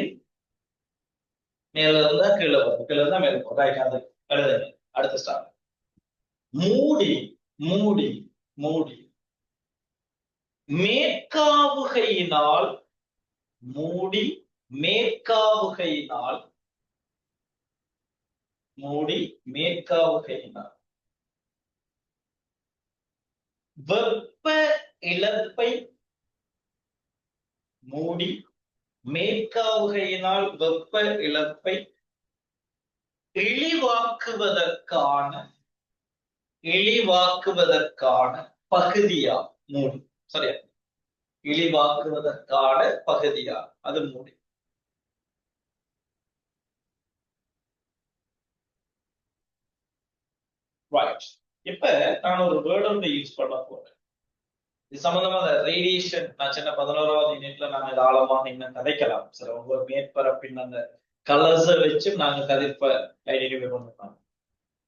மேல இருந்தா கீழே வரும் கீழே இருந்தா மேல போகும் ரைட் அது எழுதுங்க அடுத்த ஸ்டார் மூடி மூடி மூடி மேற்காவுகையினால் மூடி மேற்காவுகையினால் மூடி மேற்காவுகையினால் வெப்ப இழப்பை மூடி மேற்காவுகையினால் வெப்ப இழப்பை இழிவாக்குவதற்கான பகுதியா மூடி சரியா இழிவாக்குவதற்கான பகுதியா அது மூடி ரைட் இப்ப நான் ஒரு வேர்ட் ஒன்று யூஸ் பண்ண போறேன் இது சம்பந்தமா ரேடியேஷன் நான் சின்ன 11வது யூனிட்ல நாங்க இது ஆழமாக இன்னும் கதைக்கலாம் சார் ஒவ்வொரு மேற்பரப்பின் அந்த கலர்ஸை வச்சு நாங்க கதைப்ப ஐடென்டிஃபை பண்ணிருக்கோம்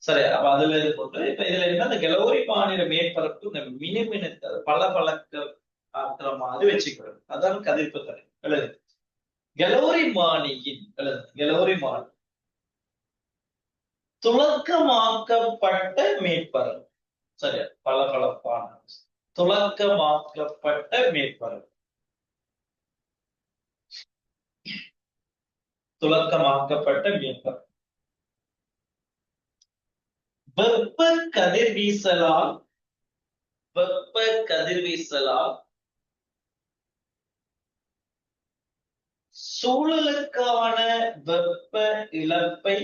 சரி அப்ப அதுல இது போட்டு இப்ப இதுல என்ன அந்த கெலோரி பானியோட மேற்பரப்பு இந்த மினுமினுக்கள் பல பழக்க ஆக்குற மாதிரி வச்சுக்கிறது அதான் கதிர்ப்பு தடை எழுது கெலோரி மானியின் எழுது கெலோரி மானி துலக்கமாக்கப்பட்ட மேற்பரப்பு சரியா பளபளப்பான துலக்கமாக்கப்பட்ட மேற்பரப்பு துலக்கமாக்கப்பட்ட மேற்பரப்பு வெப்ப கதிர்வீசலால் வெப்ப கதிர்வீசலால் சூழலுக்கான வெப்ப இழப்பை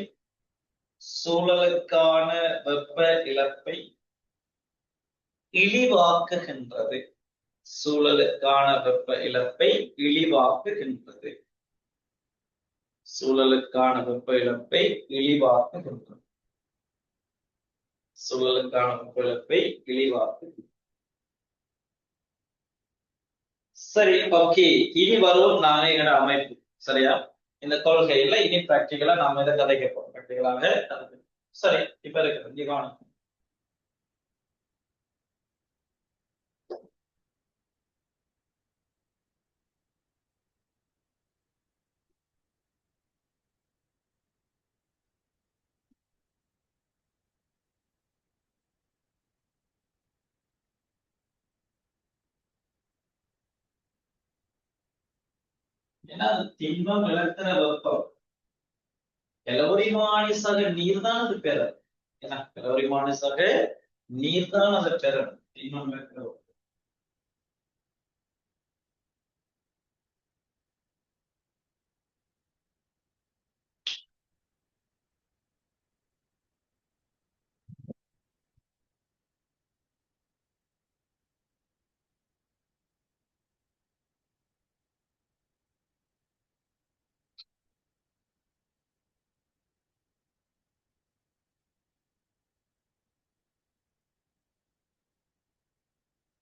சூழலுக்கான வெப்ப இழப்பை இழிவாக்குகின்றது சூழலுக்கான வெப்ப இழப்பை இழிவாக்குகின்றது சூழலுக்கான வெப்ப இழப்பை இழிவாக்குகின்றது சூழலுக்கான வெப்ப இழப்பை இழிவாக்குகின்றது சரி ஓகே இனி வரும் நாணயங்கள அமைப்பு சரியா இந்த கொள்கையில இனி பிராக்டிகலா நாம இதை கதைக்க போறோம் பிராக்டிகலாக சரி இப்ப இருக்கு இங்க கவனிக்கும் ஏன்னா அது திண்மம் விளக்குற வெப்பம் கெலோரி மானிசக நீர் தான் அது பெறும் ஏன்னா கெலோரி மானிசக நீர் தான் அதை பெறும் திண்மம் விளக்குற வெப்பம்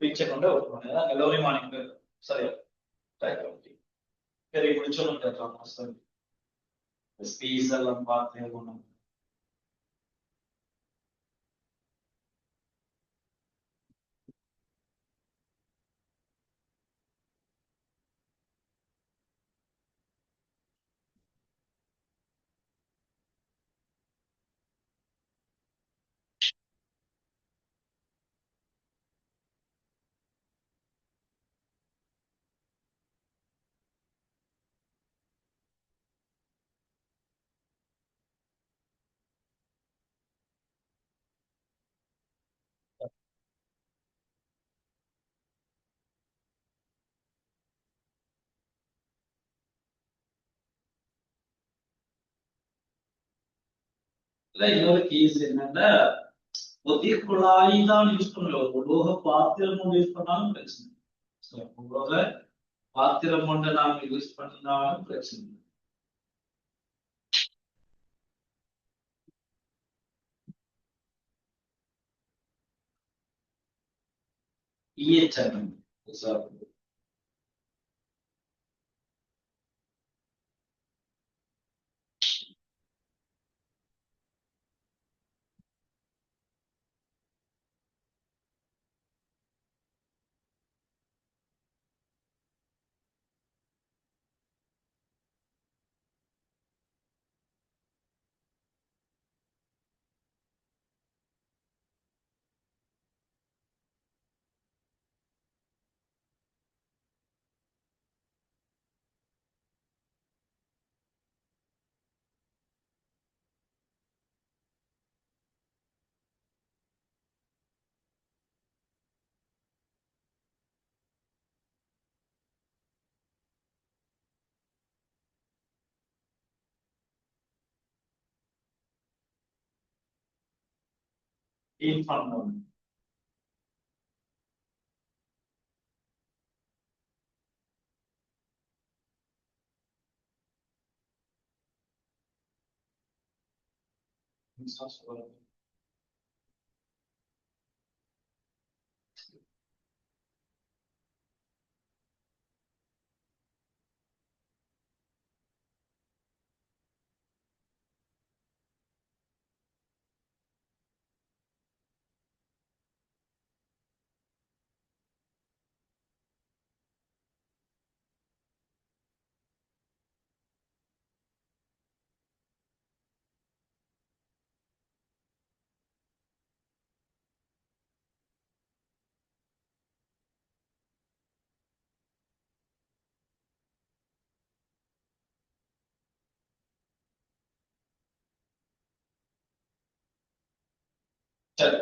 பிக்சர் கொண்டு ஒர்க் பண்ணுது கலோரி மானிட்டர் சரியா சரி இப்படி சொல்லுங்க ஸ்பீஸ் எல்லாம் பார்த்து ஒண்ணும் இன்னொரு கேஸ் என்னன்னா ஒரே குழாய் தான் யூஸ் பண்ணல உலோக பாத்திரம் ஒன்று யூஸ் பண்ணாலும் பிரச்சனை உலோக பாத்திரம் ஒன்று நாம யூஸ் பண்ணாலும் பிரச்சனை ஈயச்சனம் பண்ணணும் சரி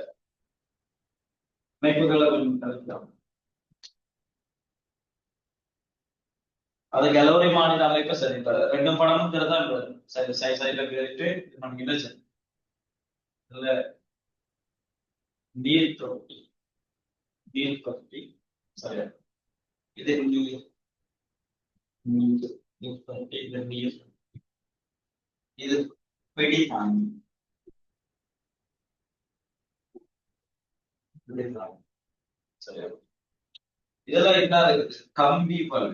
அமைப்புகளை கொஞ்சம் கருக்கலாம் அது கலோரி மாநில அமைப்பு சரி ரெண்டு படமும் தான் சரி சைட்ல கேட்டு நமக்கு என்ன சரி இதுல நீர் தொட்டி நீர் தொட்டி சரியா இது நீர் நீர் நீர் தொட்டி இது நீர் இது பிடி தாங்கி சரியா இதெல்லாம் என்ன இருக்குது கம்பி பல்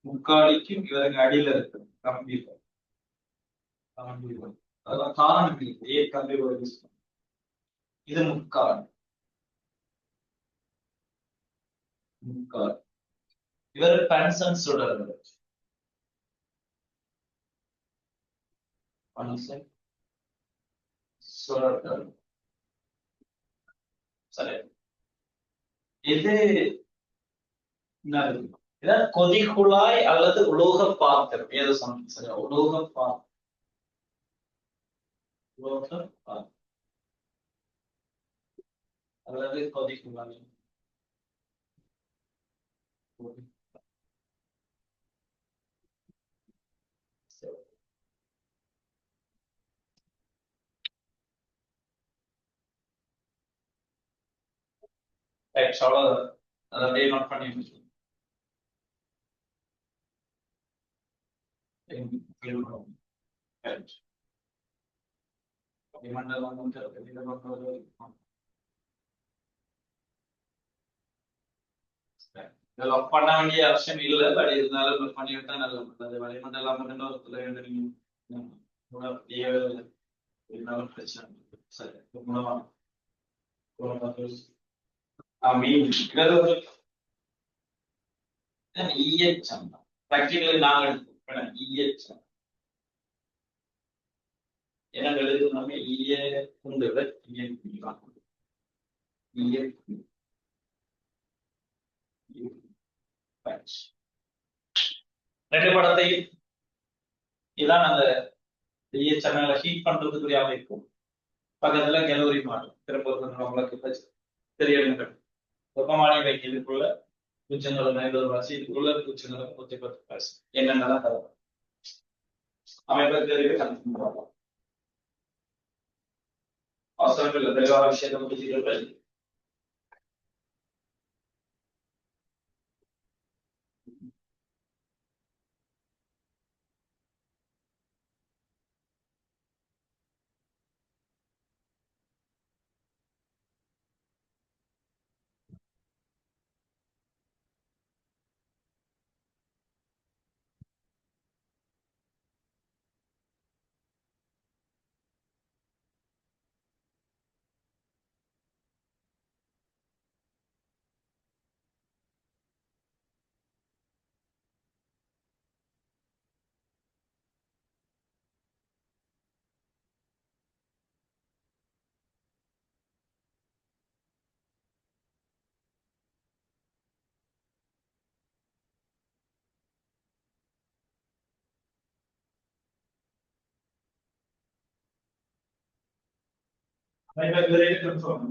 முக்காடிக்கும் இவருக்கு அடியில இருக்கு கம்பி பல் கம்பி பல் அதெல்லாம் காரணம் இருக்கு ஏன் கம்பி பல் யூஸ் பண்ண இது முக்காடு முக்காடு இவர் பென்சன் சுடர்கள் பென்சன் சுடர்கள் சரி இது என்ன இதான் கொதிக்குழாய் அல்லது உலோக பாத்திரம் ஏதோ சொன்ன சரியா உலோக பாத்திரம் உலோக பாத்திரம் அல்லது கொதிக்குழாய் அவ்வளவுதான் அதை அப்படியே நோட் பண்ணி மண்டலம் லவ் பண்ண வேண்டிய அவசியம் இல்லை, பட் இருந்தாலும் பண்ணிவிட்டா நல்லது. அது வளிமண்டலம் மண்டலத்துல இருந்தாலும் பிரச்சனை இல்லை. சரி, மூலமா மீன் ஈயச்சம் பிராக்டிகலி நாங்க எடுத்துக்கோம் ஈயச்சம் என்ன எழுதுனாமே ஈய குண்டு ஈய ஈய ரெண்டு படத்தையும் இதான் அந்த ஈய சேனலை ஹீட் பண்றதுக்குரிய அமைக்கும். பக்கத்துல கெலோரி மாடும் திரும்ப நம்மளுக்கு தெரியணும். வெப்பமானி வைக்க இதுக்குள்ள பூச்சங்களும் 50 வாசி, இதுக்குள்ள பூச்சங்களும் 110 வாசி. என்னென்னலாம் தரும் அமைப்பை தெரிவிக்க கணக்கு அவசரம் இல்லை. தெளிவான விஷயத்தை முடிச்சுட்டு அமைப்பை கன்ஃபார்ம்.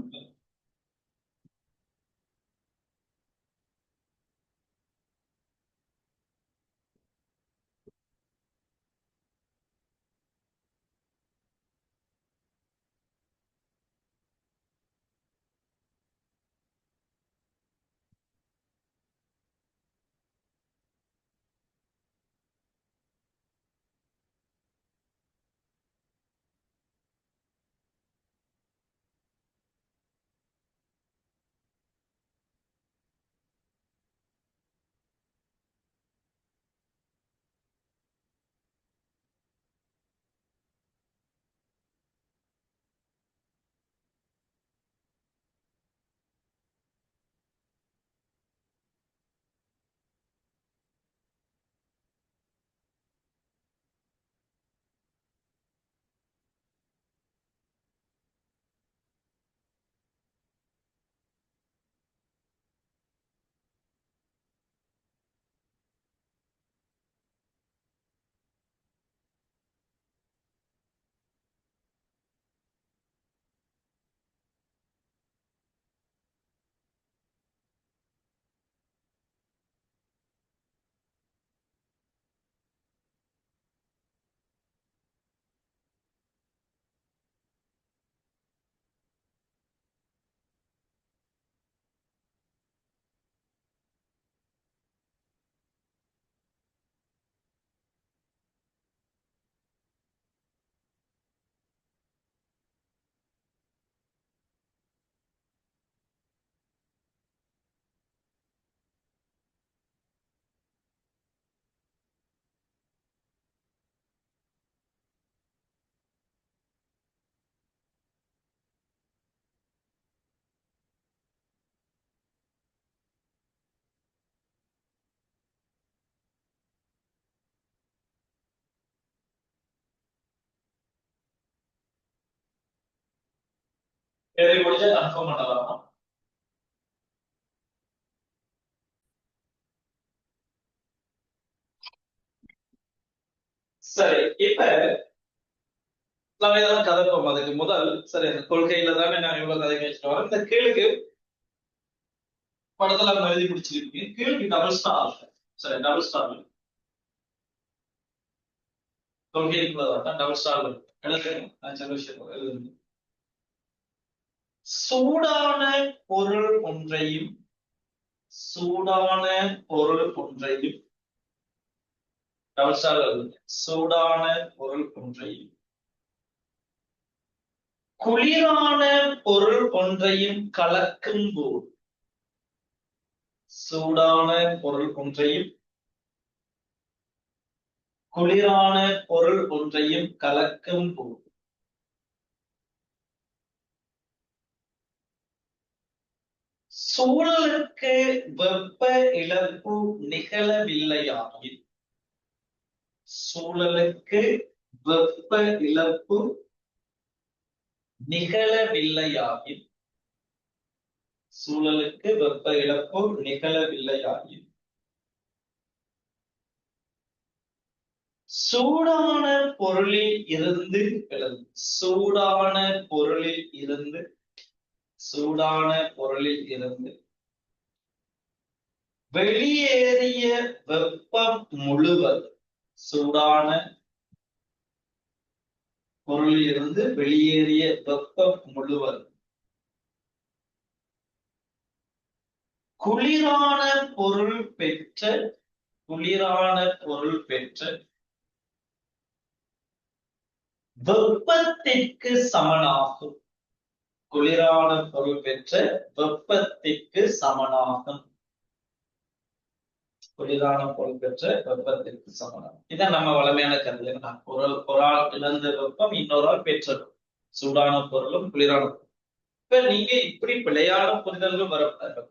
தேவை முடிஞ்சா கன்ஃபார்ம் பண்ணலாம். சரி, இப்ப நம்ம இதெல்லாம் கதைப்போம். அதுக்கு முதல் சரி, இந்த கொள்கையில தானே நான் இவ்வளவு கதை பேசிட்டு வரேன். இந்த கீழுக்கு படத்துல அவங்க எழுதி பிடிச்சிருக்கு. கீழுக்கு டபுள் ஸ்டார். சரி, டபுள் ஸ்டார் கொள்கைக்குள்ளதான் டபுள் ஸ்டார் எழுது. சில விஷயம் எழுதுங்க. சூடான பொருள் ஒன்றையும் சூடான பொருள் ஒன்றையும் டபுள் ஸ்டார் எழுதுங்க. சூடான பொருள் ஒன்றையும் குளிரான பொருள் ஒன்றையும் கலக்கும் போது சூடான பொருள் ஒன்றையும் குளிரான பொருள் ஒன்றையும் கலக்கும் போது சூழலுக்கு வெப்ப இழப்பு நிகழவில்லையாயின் சூழலுக்கு வெப்ப இழப்பு நிகழவில்லையாயின் சூழலுக்கு வெப்ப இழப்பு நிகழவில்லையாயின் சூடான பொருளில் இருந்து சூடான பொருளில் இருந்து சூடான பொருளில் இருந்து வெளியேறிய வெப்பம் முழுவதும் சூடான பொருளில் இருந்து வெளியேறிய வெப்பம் முழுவதும் குளிரான பொருள் பெற்ற வெப்பத்திற்கு சமனாகும் குளிரான பொருள் பெற்ற வெப்பத்திற்கு சமனாகும் குளிரான பொருள் பெற்ற வெப்பத்திற்கு சமனாகும் இதான் நம்ம வளமையான கருது ஒரு ஆள் இழந்த வெப்பம் இன்னொரு ஆள் பெற்றது சூடான பொருளும் குளிரான பொருள் இப்ப நீங்க இப்படி பிழையான புரிதல்கள் வர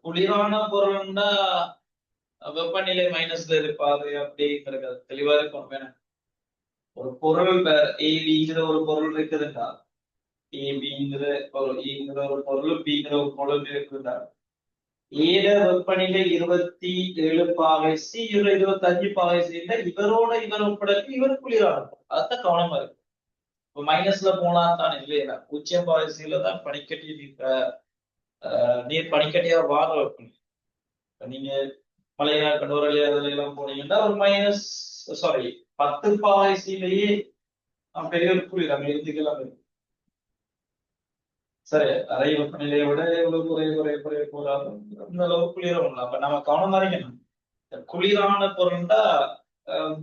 குளிரான பொருள்னா வெப்பநிலை மைனஸ்ல இருப்பாரு அப்படிங்கிறது தெளிவா இருக்கும் வேணும் ஒரு பொருள் ஏபிங்கிற ஒரு பொருள் இருக்குதுண்டா ஏபிங்கிற ஒரு பொருள் பிங்கிற ஒரு பொருள் இருக்குதா ஏட வெப்பநிலை 27°C இவர் 25°C இவரோட இவர் ஒப்படைக்கு இவர் குளிரான அதுதான் கவனமா இருக்கு இப்ப மைனஸ்ல போனா தான் இல்லையா 0°C தான் பனிக்கட்டி நீர் பனிக்கட்டியா வார வைக்கணும் நீங்க மலையாள கடோரலையா அதுல எல்லாம் போனீங்கன்னா ஒரு மைனஸ் சாரி 10°C பெரிய ஒரு குளிர் இருந்துக்கலாம் இருக்கு சரி அறை வெப்பநிலையை விட எவ்வளவு குறைய போறாலும் அந்த அளவு குளிரும் அப்ப நம்ம கவனமா இருக்கணும் குளிரான பொருள்டா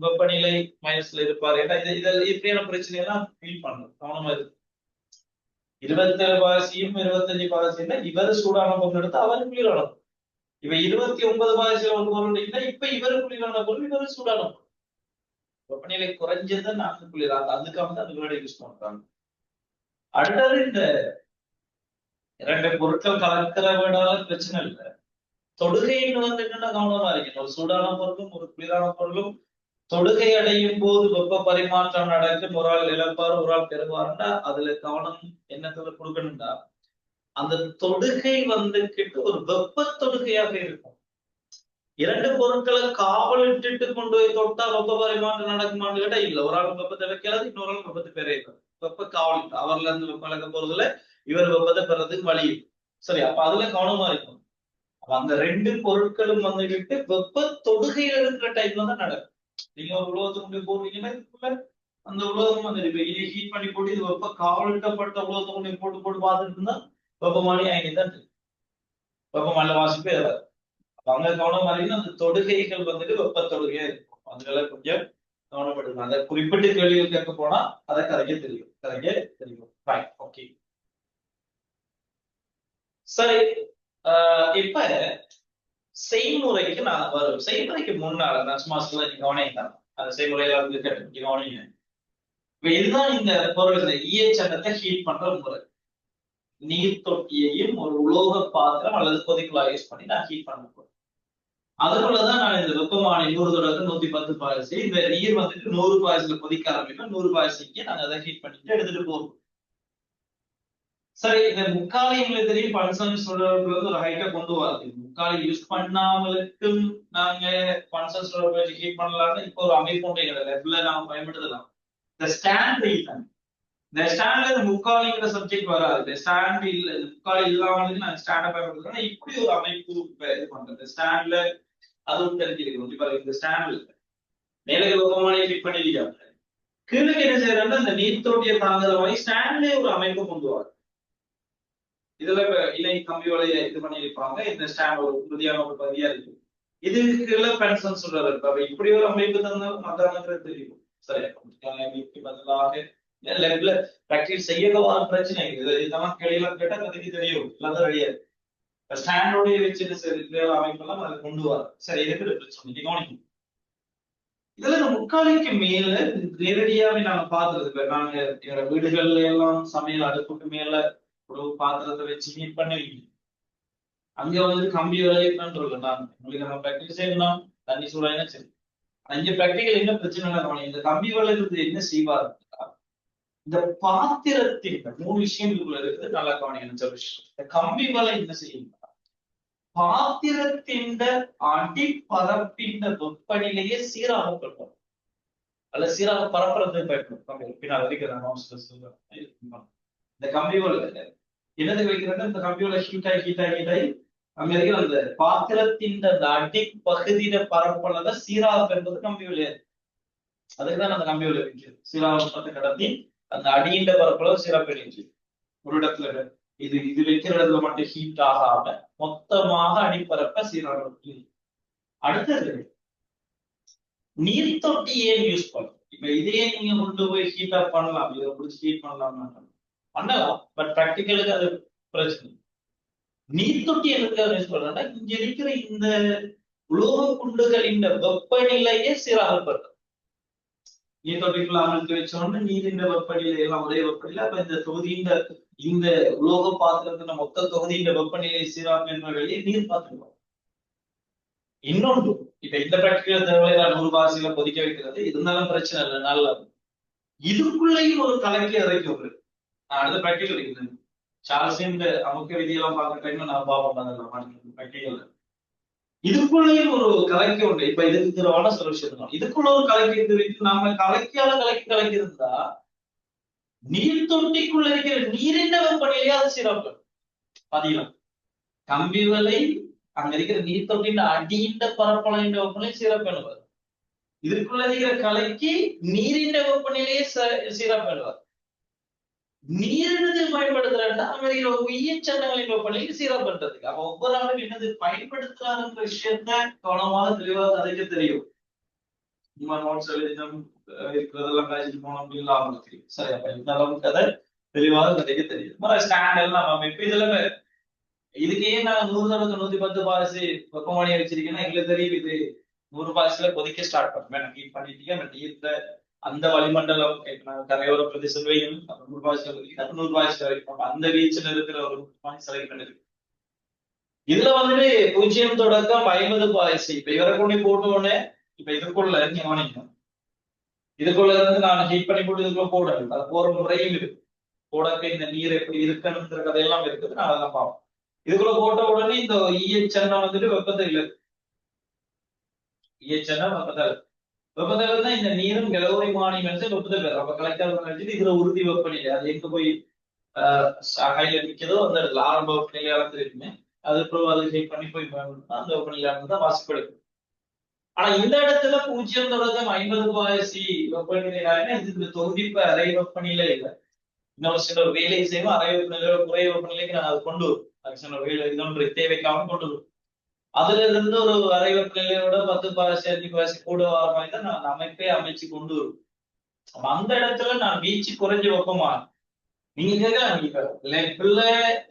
வெப்பநிலை மைனஸ்ல இருப்பாரு ஏன்னா இது இப்படியான பிரச்சனை எல்லாம் ஃபீல் பண்ணணும் கவனமா இருக்கு 27°C 25°C இவர் சூடான பொருள் எடுத்து அவர் குளிரான இவ 29°C ஒரு பொருள் இல்லை இப்ப இவர் குளிரான பொருள் இவர் சூடான பொருள் வெப்பநிலை குறைஞ்சதை நாங்க குளிராங்க அதுக்காக தான் அந்த வேர்டை யூஸ் பண்றாங்க அடுத்தது இந்த இரண்டு பொருட்கள் கலக்கிற வேடால பிரச்சனை இல்லை தொடுகைன்னு வந்து என்னன்னா கவனமா இருக்கணும் ஒரு சூடான பொருளும் ஒரு குளிரான பொருளும் தொடுகை அடையும் போது வெப்ப பரிமாற்றம் நடக்கும் ஒரு ஆள் இழப்பாரு ஒரு ஆள் பெறுவாருன்னா அதுல கவனம் என்னத்துல கொடுக்கணும்டா அந்த தொடுகை வந்துகிட்டு ஒரு வெப்ப தொடுகையாக இருக்கும் இரண்டு பொருட்களை காவல் இட்டுட்டு கொண்டு போய் தொட்டா வெப்ப பரிமாற்றம் நடக்குமான்னு கேட்டா இல்ல ஒரு ஆள் வெப்பத்தை வைக்கிறது இன்னொரு ஆள் வெப்பத்தை பெறையிறது வெப்ப காவல் அவர்ல இருந்து வெப்பம் இழக்க போறதுல இவர் வெப்பத்தை பெறதுக்கு வழி சரி அப்ப அதுல கவனமா இருக்கும் அப்ப அந்த ரெண்டு பொருட்களும் வந்துகிட்டு வெப்ப தொடுகையில இருக்கிற டைம்ல தான் நடக்கும் நீங்க ஒரு உலகத்துக்கு போடுவீங்கன்னா இதுக்குள்ள அந்த உலகம் வந்து இப்ப ஹீட் பண்ணி போட்டு இது வெப்ப காவலிட்டப்பட்ட உலகத்தை போட்டு பார்த்துட்டு இருந்தா வெப்பமானி ஆகிதான் வெப்பமான வாசிப்பே ஏறாது அங்க கவனம் மாதிரின்னா அந்த தொடுகைகள் வந்துட்டு வெப்ப தொடுகையா இருக்கும் அதனால கொஞ்சம் கவனப்படுங்க அந்த குறிப்பிட்ட கேள்விகள் கேட்க போனா அதை கரைக்க தெரியும் ஓகே சரி இப்ப செய்முறைக்கு நான் வரும் செய்முறைக்கு முன்னால நான் சும்மா சொல்ல கவனித்தான் அந்த செய்முறையில வந்து கவனிங்க இப்ப இதுதான் இந்த பொருள் இந்த ஈயச்சட்டத்தை ஹீட் பண்ற முறை நீர் தொட்டியையும் ஒரு உலோக பாத்திரம் அல்லது கொதிக்குழா யூஸ் பண்ணி நான் ஹீட் பண்ண போறேன் அதுக்குள்ளதான் நான் இந்த வெப்பமான 100°C 110°C இந்த நீர் வந்துட்டு 100°C கொதிக்க ஆரம்பிக்கும் 100°C நாங்க அதை ஹீட் பண்ணிட்டு எடுத்துட்டு போறோம் சரி இந்த முக்காலிங்களை தெரியும் பன்சன்ஸ் ஒரு ஹைட்டை கொண்டு வரது முக்காலி யூஸ் பண்ணாமலுக்கும் நாங்க பன்சன்ஸ் ஹீட் பண்ணலாம்னு இப்போ ஒரு அமைப்பு ஒன்றே கிடையாது நாம பயன்படுத்தலாம் இந்த ஸ்டாண்ட் இந்த ஸ்டாண்ட்ல இந்த முக்காலிங்கிற சப்ஜெக்ட் வராது இந்த ஸ்டாண்ட் இல்ல முக்காலி இல்லாமலுக்கு நாங்க ஸ்டாண்டை பயன்படுத்துறோம் இப்படி ஒரு அமைப்பு இது பண்றது ஸ்டாண்ட்ல அதுவும் தெரிஞ்சிருக்கணும் இப்ப இந்த ஸ்டாண்ட்ல மேலே வெப்பமான ஃபிட் பண்ணிருக்காங்க கீழே என்ன செய்யறாங்க இந்த நீர் தொட்டியை தாங்குற மாதிரி ஸ்டாண்ட்லயே ஒரு அமைப்பு கொண்டு வர இதுல இணை கம்பி வலைய இது பண்ணியிருப்பாங்க இந்த ஸ்டாண்ட் ஒரு உறுதியான ஒரு பகுதியா இருக்கு இதுக்குள்ள பென்சன் சொல்றாரு இப்படி ஒரு அமைப்பு தந்தாலும் மத்தாங்கிறது தெரியும் சரி பதிலாக ப்ராக்டிஸ் செய்யவான பிரச்சனை இது இதெல்லாம் கேள்வியெல்லாம் கேட்டா கதைக்கு தெரியும் இல்லாத ரெடியாது ஸ்டாண்டோடய வச்சுட்டு சில அமைப்பெல்லாம் அதை கொண்டு வர சரி இருக்கிற பிரச்சனை கவனிக்கும். இதுல இந்த முக்காலுக்கு மேல நேரடியாவே நாங்க பாக்குறது இப்ப நாங்க எங்க வீடுகள்ல எல்லாம் சமையல் அடுப்புக்கு மேல ஒரு பாத்திரத்தை வச்சு ஹீட் பண்ணுவீங்க. அங்க வந்து கம்பி விளையாட்டுன்னு சொல்லலாம். நான் உங்களுக்கு நம்ம பிராக்டிஸ் செய்யணும், தண்ணி சூடாயினா சரி. அஞ்சு பிராக்டிகல் என்ன பிரச்சனை இந்த கம்பி விளையாடுறது என்ன செய்வார், இந்த பாத்திரத்தின் 3 விஷயங்களுக்குள்ள இருக்குது. நல்லா கவனிக்கணும் சில விஷயம். இந்த கம்பி வலை என்ன செய்யும், பாத்திரத்தின் அடிப்பரப்பின் வெப்பநிலையை சீராக கொள்ளும் அல்ல சீராக பரப்புறது பயன்படும். பின்னால் இருக்கிற இந்த கம்பி வலை என்னது வைக்கிறாங்க, இந்த கம்பி வலை ஹீட் ஆகி அங்க இருக்கிற அந்த பாத்திரத்தின் அந்த அடிப்பகுதியில பரப்பளவை சீராக என்பது கம்பி வலையாது. அதுக்குதான் அந்த கம்பி வலை வைக்கிறது. சீராக கடத்தி அந்த அடியின் பரப்பளவு சீராக ஒரு இடத்துல இது வைக்கிற இடத்துல மட்டும் ஹீட் ஆகாம மொத்தமாக அடிப்பரப்ப சீராக. அடுத்தது நீர் தொட்டி ஏன் யூஸ் பண்ணலாம். இப்ப இதே நீங்க கொண்டு போய் ஹீட் அப் பண்ணலாம், இதை பிடிச்சி ஹீட் பண்ணலாம், பட் பிராக்டிக்கலுக்கு அது பிரச்சனை. நீர் தொட்டி எதுக்காக யூஸ் பண்றோம்னா இங்க இருக்கிற இந்த உலோக குண்டுகளின் வெப்பநிலையே சீராகப்படுத்தும். நீர் தொட்டிக்குள்ள அமர்த்தி வச்சோன்னு நீரின் வெப்பநிலை எல்லாம் ஒரே வெப்பநிலை. அப்ப இந்த தொகுதியின் இந்த உலோக பாத்திரத்தின் மொத்த தொகுதியின் வெப்பநிலை சீராக என்ற வெளியே நீர் பார்த்துக்கலாம். இன்னொன்று இப்ப இந்த பிராக்டிகல் தேவை 100 பாசில கொதிக்க வைக்கிறது இருந்தாலும் பிரச்சனை இல்லை, நல்லா இதுக்குள்ளேயும் ஒரு கலக்கி இறக்கி விடுறது. நான் அடுத்த பிராக்டிகல் இருக்கிறேன் சார்ஸின் அமுக்க விதியெல்லாம் பார்க்க டைம்ல நான் பார்ப்போம் பிராக்டிகல். இதுக்குள்ளேயும் ஒரு கலக்கி உண்டு. இப்ப இதுக்கு திருவான சொல்யூஷன் இதுக்குள்ள ஒரு கலக்கி இருக்கு. நாம கலக்கியால கலக்கி இருந்தா நீர் தொட்டிக்குள்ள இருக்கிற நீரின் வெப்பநிலையா அது சிறப்பு பதிலாம். கம்பி வலை அங்க இருக்கிற நீர் தொட்டின் அடியின் பரப்பளவின் வெப்பநிலை சிறப்பெனுவார். இதுக்குள்ள இருக்கிற கலைக்கு நீரின் வெப்பநிலையே சிறப்பெனுவார். நீரினத்தில் பயன்படுத்துறா அமெரிக்க உயிர்ச்சன்னங்களின் வெப்பநிலைக்கு சீராப்படுறதுக்கு. அப்ப ஒவ்வொரு ஆளும் என்னது பயன்படுத்துறாருன்ற விஷயத்த கவனமாக தெளிவாக கதைக்க தெரியும். நோட்ஸ் எழுதினம் இருக்கிறதெல்லாம் காய்ச்சிட்டு போனோம் அப்படின்னு ஆகும் தெரியும். சரி, அப்ப இந்த அளவுக்கு கதை தெளிவாக கதைக்க தெரியும். ஸ்டாண்ட் எல்லாம் அமைப்பு இதுல இதுக்கே நான் 100-110 பாசி வெப்பமானியை வச்சிருக்கேன்னா எங்களுக்கு தெரியும் இது 100 பாசில கொதிக்க ஸ்டார்ட் பண்ணுவேன். ஹீட் பண்ணிட்டீங்க நீர்ல அந்த வளிமண்டலம் கரையோர பிரதேசம் 100 பாசி வரைக்கும் அந்த வீச்சுல இருக்கிற ஒரு செலக்ட் பண்ணிருக்கு. இதுல வந்துட்டு 0 தொடக்கம் 50 பாசி. இப்ப இவரை கொண்டு போட்டோன்னே இப்ப இதுக்குள்ள கவனிக்கணும். இதுக்குள்ள இருந்து நான் ஹீட் பண்ணி போட்டு இதுக்குள்ள போடணும். அது போற முறையும் இருக்கு. போடக்க இந்த நீர் எப்படி இருக்குன்ற கதையெல்லாம் இருக்குது. நான் அதெல்லாம் பார்ப்போம். இதுக்குள்ள போட்ட உடனே இந்த ஈஎச்என்ன வந்துட்டு வெப்பத்தில் வெப்பத்தில் தான் இந்த நீரும் கலோரிமானியம் வந்து வெப்பத்தில் பெறும். அப்ப கலெக்டர் இதுல உறுதி வெப்பநிலை அது எங்க போய் கையில நிற்கிறதோ அந்த இடத்துல ஆரம்ப வெப்பநிலை அளந்துருக்குமே அதுக்கப்புறம் அதை ஹீட் பண்ணி போய் அந்த வெப்பநிலை தான் வாசிப்படுது. ஆனா இந்த இடத்துல 0 தொடக்கம் 50 பாசி வெப்பநிலை இது தொகுதிப்பு அரை வெப்பநிலை இல்லை. இன்னொரு சில வேலை செய்வோம் அரை வெப்பநிலை குறை வெப்பநிலைக்கு நான் அதை கொண்டு வரும் வேலை இன்னொன்று தேவைக்காக கொண்டு வரும். அதுல இருந்து ஒரு அரை வெப்பநிலையோட 10 பாசி 5 பாசி கூட வர மாதிரி தான் நான் அமைப்பே அமைச்சு கொண்டு வரும். அந்த இடத்துல நான் வீச்சு குறைஞ்ச வெப்பமா நீங்க கேட்கலாம்.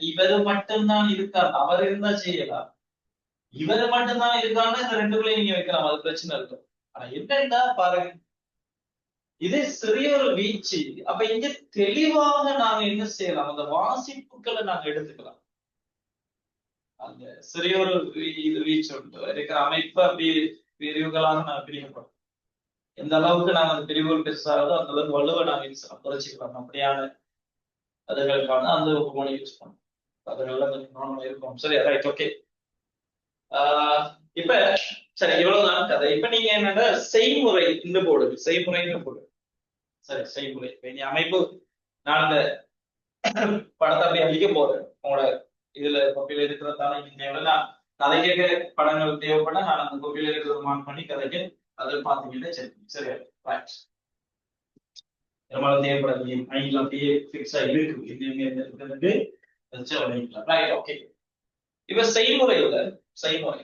இவரு மட்டும்தான் இருக்கார், அவர் இருந்தா செய்யலாம். இவரு மட்டும்தான் இருக்காருன்னா இந்த ரெண்டுக்குள்ளேயும் நீங்க வைக்கலாம், அது பிரச்சனை இருக்கும். ஆனா என்னன்னா பாருங்க இதே சிறிய ஒரு வீச்சு. அப்ப இங்க தெளிவாக நாங்க என்ன செய்யலாம், அந்த வாசிப்புகளை நாங்க எடுத்துக்கலாம். அந்த சிறிய ஒரு வீச்சு உண்டு இருக்கிற அமைப்பு அப்படி பிரிவுகளாக நாங்க பிரிக்கப்படும். எந்த அளவுக்கு நாங்க அந்த பிரிவுகள் பெருசாகிறதோ அந்த அளவுக்கு வலுவை நாங்க குறைச்சிக்கலாம். அப்படியான அதுகளுக்கான அந்த மொழி யூஸ் பண்ணும். அதுகள்லாம் கொஞ்சம் இருக்கும். சரி, ரைட், ஓகே. இப்ப சரி இவ்வளவுதான் கதை. இப்ப நீங்க என்னன்னா செய்முறை இன்று போடுது, செய்முறைன்னு போடு. சரி, செய்முறை இனி அமைப்பு நான் இந்த படத்தை அப்படி அழிக்க போறேன். உங்களோட இதுல கோப்பில இருக்கிறதால நீங்க நான் கதை கேட்க படங்கள் தேவைப்பட நான் அந்த கோப்பில இருக்கிறத மார்க் பண்ணி கதைக்க அதில் பாத்தீங்கன்னா சரி. சரி, ரைட். பெரும்பாலும் தேவைப்படாது மைண்ட்ல அப்படியே பிக்ஸ் ஆகி இருக்கு. Right, okay. இப்ப செய்முறை இல்ல செய்முறை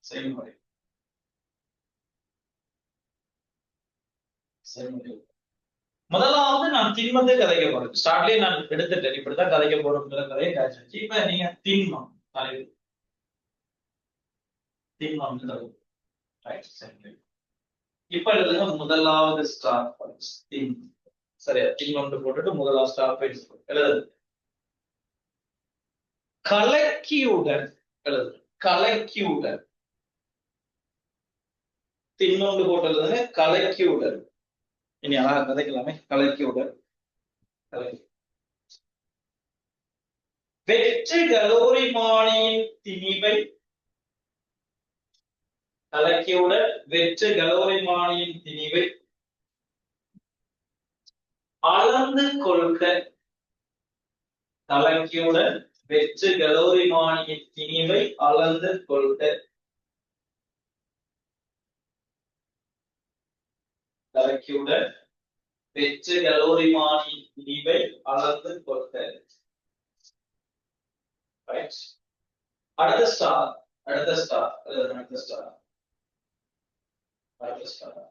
செய்முறை செய்முறை முதலாவது நான் திண்மத்தை கதைக்க போறேன். ஸ்டார்ட்லயே நான் எடுத்துட்டேன், இப்படித்தான் கதைக்க போறோம்ங்கிற கதையை காய்ச்சி. இப்ப நீங்க திண்மம் தலைப்பு திண்மம் இப்ப எழுதுங்க முதலாவது ஸ்டார் திண்மம். சரியா, திண்மம் போட்டுட்டு முதலாவது ஸ்டார் எழுது. கலக்கியுடன் எழுது. கலக்கியுடன் திண்மம் போட்டு எழுதுங்க. கலக்கியுடன் இனி அழகா கதைக்கலாமே. கலக்கியுடன் வெற்று கலோரிமானியின் திணிவை கலக்கியுடன் வெற்று கலோரிமானியின் திணிவை அளந்து கொள்க. கலக்கியுடன் வெற்று கலோரிமானியின் திணிவை அளந்து கொள்க. கலக்கியுடன் வெற்று கலோரிமானியின் திணிவை அளந்து கொள்க. அடுத்த ஸ்டார் அடுத்த ஸ்டார் அடுத்த ஸ்டார் அடுத்த ஸ்டார்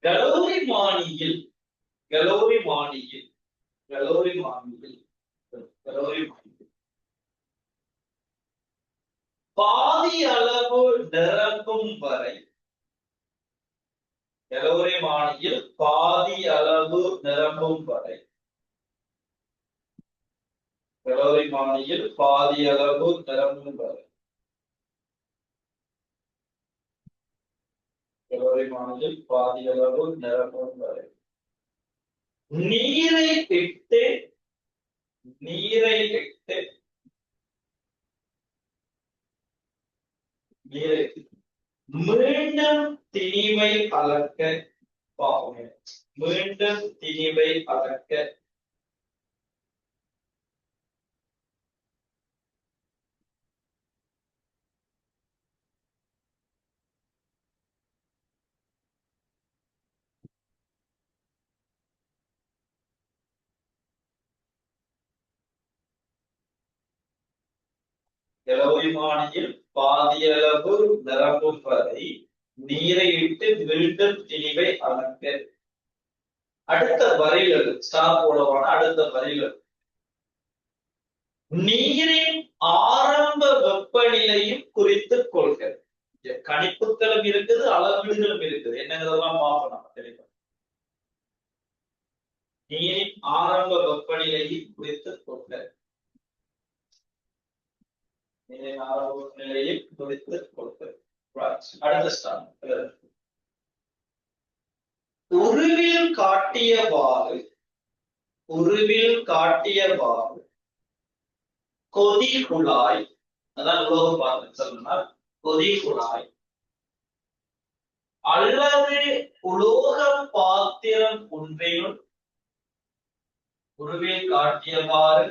கலோரிமானியில் கலோரிமானியில் கலோரிமானியில் கலோரிமானியில் பாதி அளவு நிரப்பும் வரை கலோரிமானியில் பாதி அளவு நிரம்பும் வரை கலோரிமானியில் பாதி அளவு நிரம்பும் வரை கலோரிமானியில் பாதி அளவு நிரம்பும் வரை நீரை இட்டு நீரை இட்டு நீரை மீண்டும் திணிவை அளக்க பாருங்க. மீண்டும் திணிவை அளக்க கலோரிமானியில் பாதியளவு நிரம்பும் வரை நீரை இட்டு மீண்டும் திணிவை அளக்க. அடுத்த வரிகள் ஸ்டார் போலவான அடுத்த வரிகள் நீரின் ஆரம்ப வெப்பநிலையும் குறித்துக் கொள்க. கணிப்புகளும் இருக்குது, அளவீடுகளும் இருக்குது. என்னங்கிறதெல்லாம் பார்க்கணும் தெளிவா. நீரின் ஆரம்ப வெப்பநிலையை குறித்துக் கொள்க. நீரின் ஆரம்ப வெப்பநிலையை குறித்துக் கொள்க. அடுத்த ஸ்டார் உருவில் காட்டியவாறு உருவில் காட்டியவாறு கொதி குழாய், அதான் உலோக பாத்திரம் சொன்னால் கொதி குழாய் அல்லது உலோக பாத்திரம் ஒன்றையும் உருவில் காட்டியவாறு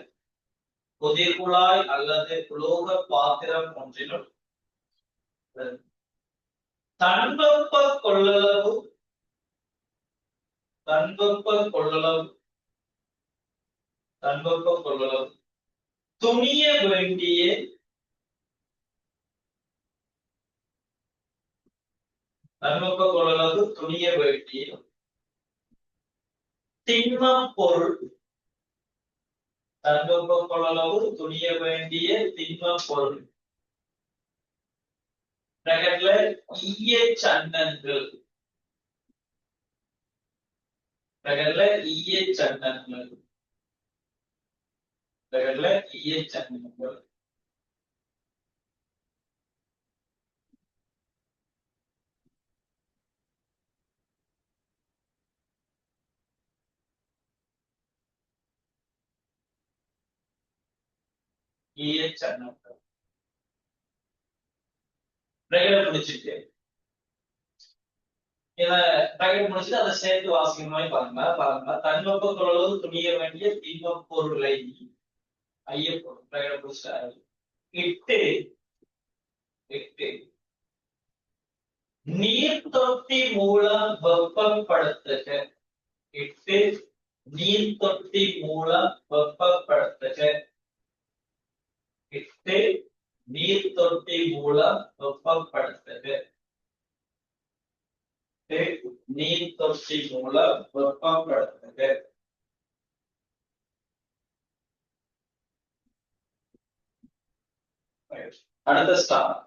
கொதி குழாய் அல்லது உலோக பாத்திரம் ஒன்றினும் தன்வெப்ப கொள்ளளவு தன்வெப்ப கொள்ளளவு தன்வெப்ப கொள்ளளவு துணிய வேண்டிய தன்வெப்ப கொள்ளளவு துணிய வேண்டிய திண்மப் பொருள் தன்வெப்ப கொள்ளளவு துணிய வேண்டிய திண்மப் பொருள் பிராக்கெட்ல ஈயச் சன்னங்கள் பிராக்கெட்ல ஈயச் சன்னங்கள் பிராக்கெட்ல ஈயச் சன்னங்கள் ஈயச் சன்னங்கள் பிராக்கெட் முடிச்சிட்டு இதை பிராக்கெட் முடிச்சுட்டு அதை சேர்த்து வாசிக்கிற மாதிரி பாருங்க. தன்வெப்ப கொள்ளளவு துணிய வேண்டிய திண்மப் பொருளை ஐயப்பொருள் பிராக்கெட் முடிச்சிட்டாரு. இட்டு இட்டு நீர் தொட்டி மூலம் வெப்பப்படுத்துக. இட்டு நீர் தொட்டி மூலம் வெப்பப்படுத்துக. இட்டு நீர் தொட்டி மூலம் வெப்பப்படுத்துக. தொட்டி மூலம் வெப்பப்படுத்துக. அடுத்த ஸ்டார்.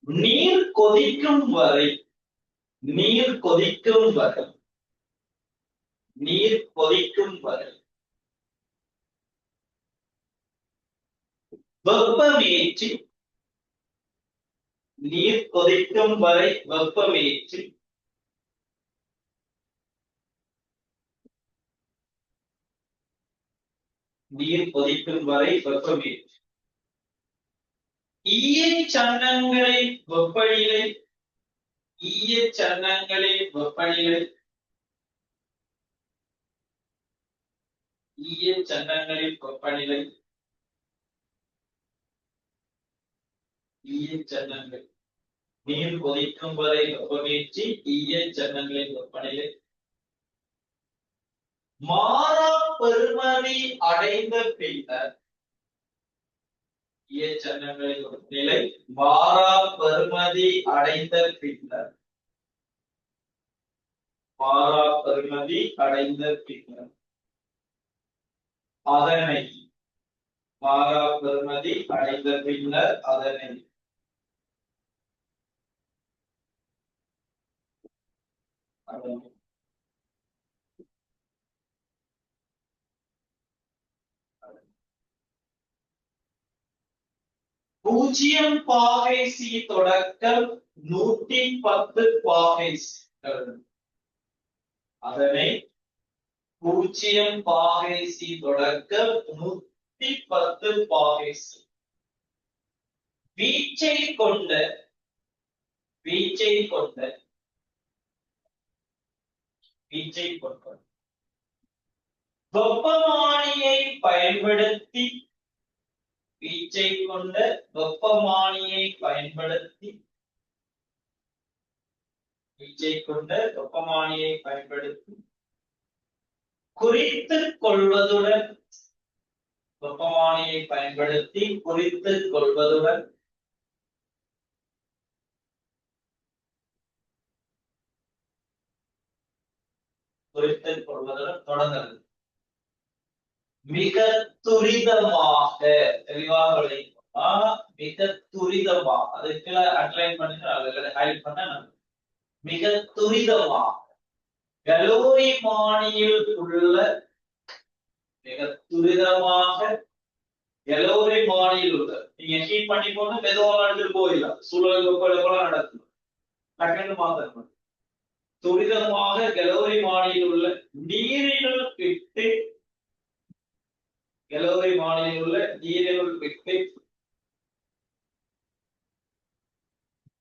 நீர் கொதிக்கும் வரை வெப்பமேற்றி ஈயச்சன்னங்களின் வெப்பநிலை நீர் கொதிக்கும் வரை வெப்பமேற்றி ஈயச்சன்னங்களின் வெப்பநிலை மாறா பெறுமதி அடைந்த பின்னர் ஈயச்சன்னங்களின் வெப்பநிலை மாறா பெறுமதி அடைந்த பின்னர் அதனை பூஜ்ஜியம் பாகை சி தொடக்கம் 110 பாகை சி. அதனை 0 பாகை சி தொடக்கம் 110 பாகை சி வீச்சை கொண்ட வெப்பமானியை பயன்படுத்தி குறித்துக் கொள்வதுடன் தொடர்ந்தது. மிக துரிதமாக தெளிவாக மிக துரிதமாக அதுக்கு அட்லைன் பண்ணி ஹைலைட் பண்ண மிக துரிதமாக கலோரிமானியில் உள்ள நீங்க ஹீட் பண்ணி போட்டு மெதுவாக எடுத்துட்டு போயிடலாம். சூழல் வெப்பம் நடக்கும். டக்குன்னு மாத்தணும். துரிதமாக கலோரிமானியில் உள்ள நீரினுள் விட்டு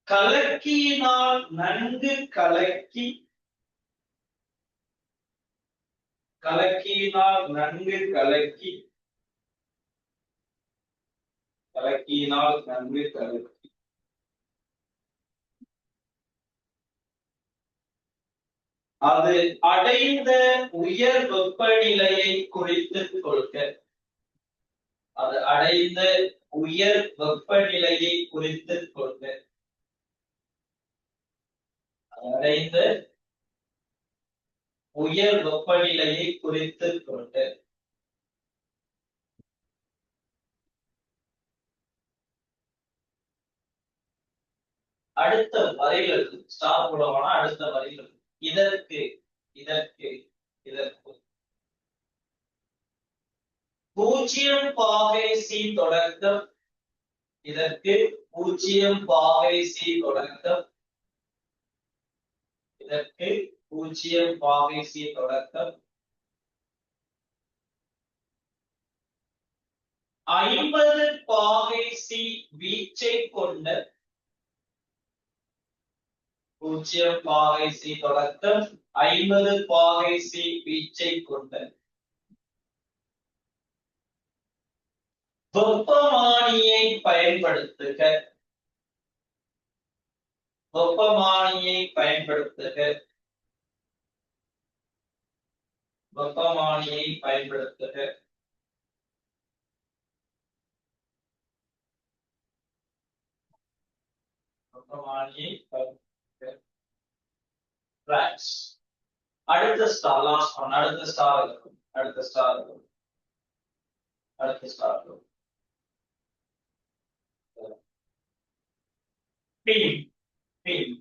கலக்கியினால் நன்கு கலக்கி அது அடைந்த உயர் வெப்பநிலையை குறித்துக் கொள்க. அடுத்த வரிகள் ஸ்டார் போடுவானா அடுத்த வரிகள் இதற்கு பூஜ்ஜியம் பாகை சி தொடக்கம் இதற்கு 0 பாகை சி தொடக்கம் 50 பாகை சி வீச்சை கொண்ட 0 பாகை சி தொடக்கம் 50 பாகை சி வீச்சை கொண்ட வெப்பமானியை பயன்படுத்துக. வெப்பமானியை அடுத்த ஸ்டார் லாஸ்ட் ஒன் அடுத்த ஸ்டார் இருக்கும் அடுத்த ஸ்டார் இருக்கும் அடுத்த ஸ்டார் இருக்கும் பின் பின்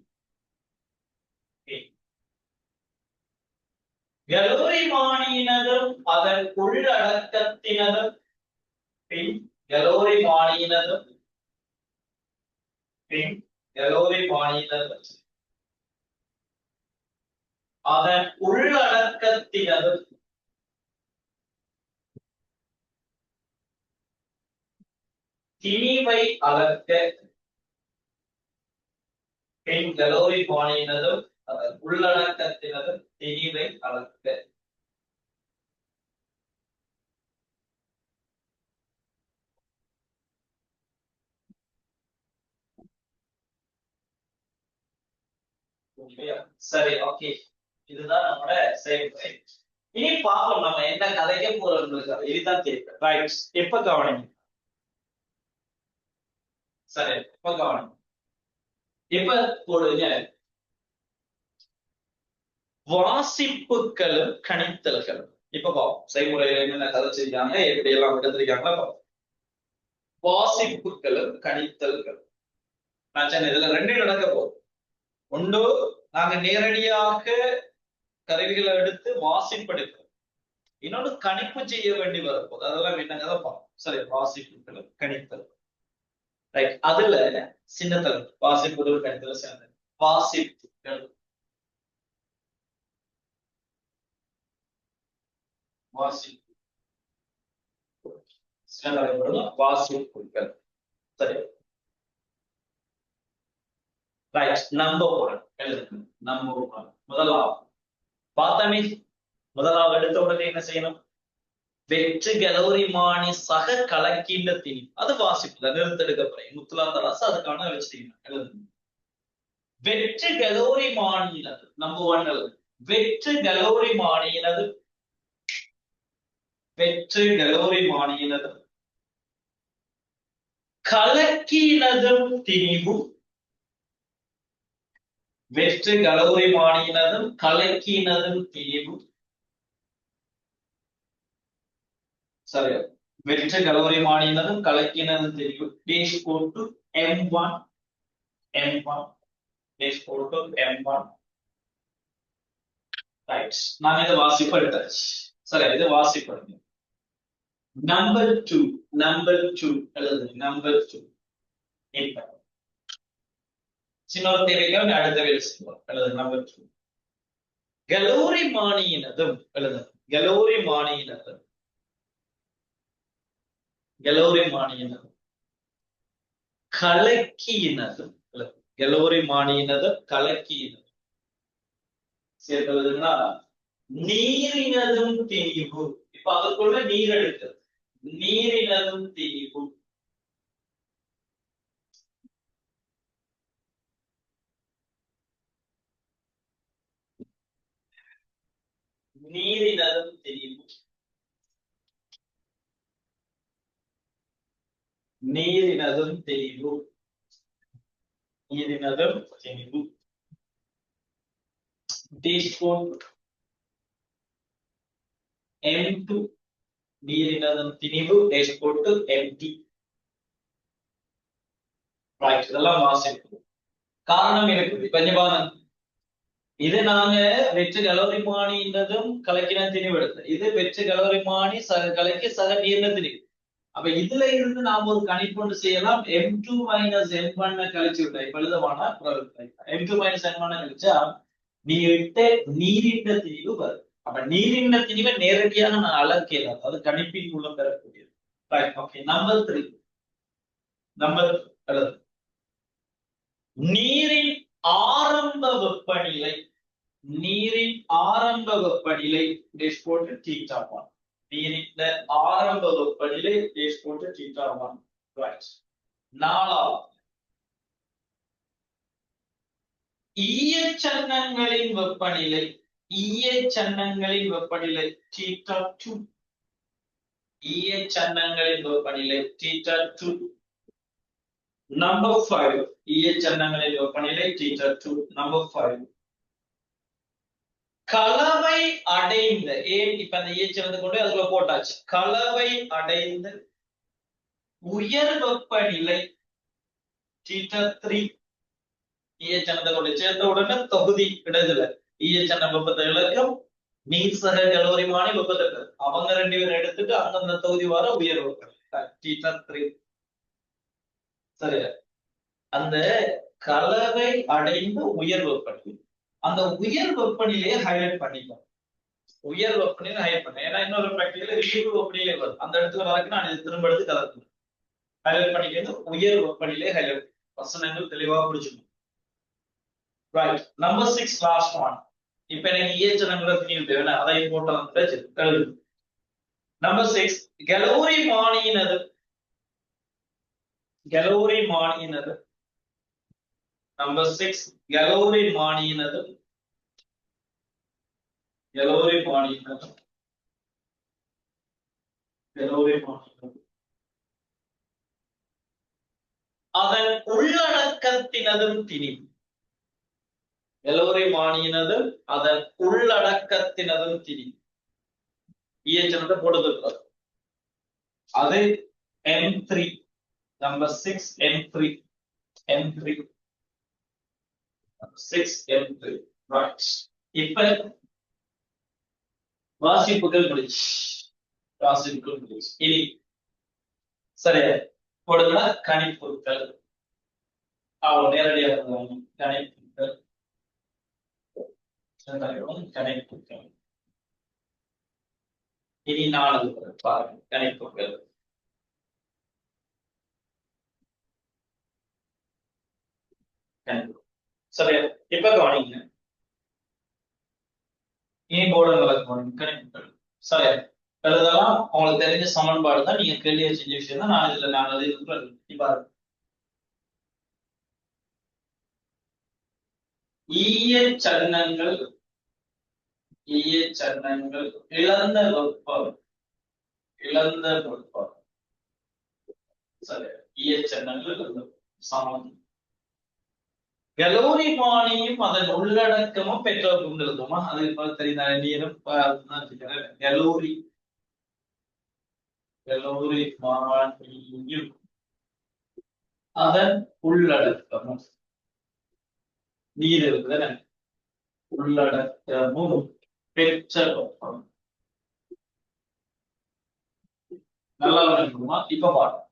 கலோரிமானியினதும் அதன் உள்ளடக்கத்தினதும் பின் கலோரிமானியினதும் பின் கலோரிமானியினதும் அதன் உள்ளடக்கத்தினதும் திணிவை அளக்க பின் கலோரிமானியினதும் அதன் உள்ளடக்கத்தினதும் திணிவை அளக்க சரி ஓகே இதுதான் நம்மளோட செயல்முறை இனி பார்ப்போம் நம்ம என்ன கதைக்க போறோம் இதுதான் தெரியும் ரைட் எப்ப கவனிங்க சரி எப்ப கவனிங்க எப்ப போடுங்க வாசிப்புகளும் கணித்தல்களும் இப்ப பார்ப்போம் செய்முறையில என்னென்ன கதைச்சிருக்காங்க எப்படி எல்லாம் எடுத்திருக்காங்களா பார்ப்போம் வாசிப்புகளும் கணித்தல்களும் இதுல ரெண்டு நடக்க போகும் ஒன்று நாங்க நேரடியாக கருவிகளை எடுத்து வாசிப்பெடுக்கிறோம் இன்னொன்று கணிப்பு செய்ய வேண்டி வரப்போகுது அதெல்லாம் என்னங்க பார்ப்போம் சரி வாசிப்புகளும் கணித்தல் ரைட் அதுல சின்னத்தல் வாசிப்புகள் கணித்தல் சேர்ந்து வாசிப்புகள் வாசிப்பு வாசிப்புகள் சரி ரைட் நம்பர் ஒன் எழுதுங்க நம்பர் ஒன் முதலாவது பார்த்தமே முதலாவது எடுத்த உடனே என்ன செய்யணும் வெற்று கலோரிமானி சக கலக்கின்ற திணி அது வாசிப்புல நிறுத்தெடுக்கப்படுறேன் முத்துலா தராசு அதுக்கான வச்சுட்டீங்க வெற்று கலோரிமானியினது நம்பர் ஒன் எழுது வெற்று கலோரிமானியினது வெற்று கலோரிமானியினது கலக்கினதும் திணிவும் வெற்று கலோரிமானியினதும் கலக்கினதும் திணிவும் சரி வெற்று கலோரிமானியினதும் கலக்கினதும் திணிவும் டேஷ் போட்டு M1 M1 டேஷ் போட்டு M1 ரைட் நான் இதை வாசிப்பு எடுத்தாச்சு சரி இது வாசிப்படுங்க நம்பர் டூ எழுது நம்பர் டூ இப்ப சின்ன தேவைகள் அடுத்த வேலை செய்வோம் எழுது நம்பர் டூ கலோரிமானியினதும் எழுது கலோரிமானியினதும் கலக்கியினதும் கலோரிமானியினதும் கலக்கியினதும் சேர்த்துனா நீரினதும் திணிவு இப்ப அதுக்குள்ள நீர் எடுக்கிறது நீரினதும் திணிவு நீரினதும் திணிவு நீரினதும் திணிவு நீரினதும் திணிவு டீஸ்பூன் M2 நீரினதும் திணிவு டேஷ் போட்டு MT ரைட் இதெல்லாம் வாசிப்பு காரணம் இருக்குது கொஞ்சம் இது நாங்க வெற்று கலோரிமானின்றதும் கலக்கின திணிவு எடுத்தோம் இது வெற்று கலோரிமானி சக கலக்கி சக நீர்ன திணிவு அப்ப இதுல இருந்து நாம ஒரு கணிப்பு செய்யலாம் M2 மைனஸ் M1 கழிச்சு விட்டா இப்ப எழுதமான M2 மைனஸ் M1 கழிச்சா நீ இட்ட நீரின்ற திணிவு வரும் அப்ப நீரின்ற திணிவை நேரடியாக நான் அளக்கலாம் அது கணிப்பின் மூலம் பெறக்கூடியது ரைட் ஓகே நம்பர் 3 நம்பர் நீரின் ஆரம்ப வெப்பநிலை நீரின் ஆரம்ப வெப்பநிலை டேஷ் போட்டு θ1 நீரின் ஆரம்ப வெப்பநிலை டேஷ் போட்டு θ1 ரைட் நாலாவது ஈயச்சன்னங்களின் வெப்பநிலை ஈயச்சன்னங்களின் வெப்பநிலை θ2 ஈயச்சன்னங்களின் வெப்பநிலை θ2 Number 5 ஈயச்சன்னங்களின் வெப்பநிலை θ2. Number 5 கலவை அடைந்த ஏன் இப்ப அந்த ஈயச்சன்னத்தை கொண்டு அதுக்குள்ள போட்டாச்சு. கலவை அடைந்த உயர் வெப்பநிலை θ3 ஈயச்சன்னத்தை கொண்டு சேர்த்த உடனே தொகுதி இடதுல ஈயச்சன்ன வெப்பத்தை இழக்கும் நீர் சக கலோரிமானி வெப்பத்தை அவங்க 2 பேரும் எடுத்துட்டு அந்தந்த தொகுதி வர உயர் வெப்பநிலை θ3. சரியா? அந்த கலவை அடைந்த உயர் வெப்பநிலை அந்த உயர் வெப்பநிலையை ஹைலைட் பண்ணிக்கும். உயர் வெப்பநிலை ஹைலைட் பண்ண ஏன்னா இன்னொரு பிராக்டிகல ரிலேட்டிவ் வெப்பநிலை வரும் அந்த இடத்துல வரக்கு நான் இது திரும்ப எடுத்து கலந்து ஹைலைட் பண்ணிக்கிறது. உயர் வெப்பநிலை ஹைலைட் வசனங்கள் தெளிவா புரிஞ்சுக்கணும். ரைட். Number 6 last one. இப்ப எனக்கு ஈயச்சன்னங்களை திணிவு தேவை அதையும் போட்டு வந்து நம்பர் 6 கலோரிமானியினது கலோரிமானியினது நம்பர் 6 கலோரிமானியினது அதன் உள்ளடக்கத்தினதும் திணிவு. கலோரிமானியினது அதன் உள்ளடக்கத்தினதும் திணிவு. ஈயச்சன்னத்தை போடுறது அது M3. Number 6 M3 6M3. Right. இப்ப வாசிப்புகள் முடிச்சு இனி சரியா கொடுங்க கணிப்புகள். அவ்வளவு நேரடியாக கணிப்புகள் இனி 4 பாருங்க கணிப்புகள். சரியா? இப்ப கவனிங்க. ஏன் போர்டுகளை கணிப்புகள் சரியா எழுதலாம். உங்களுக்கு தெரிஞ்ச சமன்பாடு தான் நீங்க கேள்வியை செஞ்ச விஷயம் தான். நான் எழுதி பாருங்க. ஈயச்சன்னங்கள் இழந்த வெப்பம் சரியா? ஈயச்சன்னங்கள் சமம் கலோரிமானியும் அதன் உள்ளடக்கமும் பெற்றோருக்கும் எழுதுமா. அது இப்ப தெரிந்த நீரும் கலோரிமானியும் அதன் உள்ளடக்கமும் நீர் இருக்குதுல உள்ளடக்கமும் பெற்ற வெப்பம். நல்லா இருக்குமா? இப்ப பாருங்க.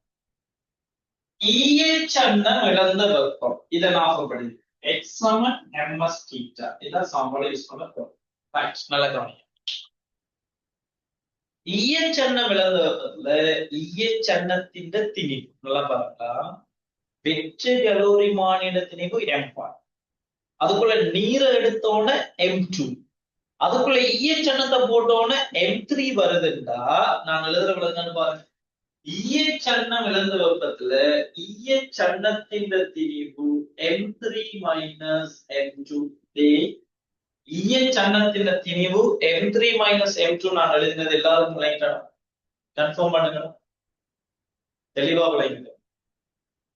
ஈயச்சன்னம் இழந்த வெப்பம் இதை ஞாபகப்படுது. x ms θ இதான் சாம்பலை யூஸ் பண்ண போறோம். நல்ல கவனிங்க. ஈயச்சன்னம் இழந்த வெப்பத்துல ஈயச்சன்னத்தின் திணிவு நல்லா பார்க்கலாம். வெற்று கலோரிமானின திணிவு M1. அதுக்குள்ள நீரை எடுத்தோட M2. அதுக்குள்ள ஈயச்சன்னத்தை போட்டோன M3 வருதுண்டா நான் எழுதுற விளங்கன்னு பாருங்க. ஈயச்சன்னம் இழந்த வெப்பத்துல ஈயச்சன்னத்தின் திணிவு M3 M2. ஈயச்சன்னத்தின் திணிவு M3 M2 நான் எழுதினது எல்லாரும் விளங்கிட்டோம். கன்ஃபார்ம் பண்ணுங்க. தெளிவா விளங்குங்க.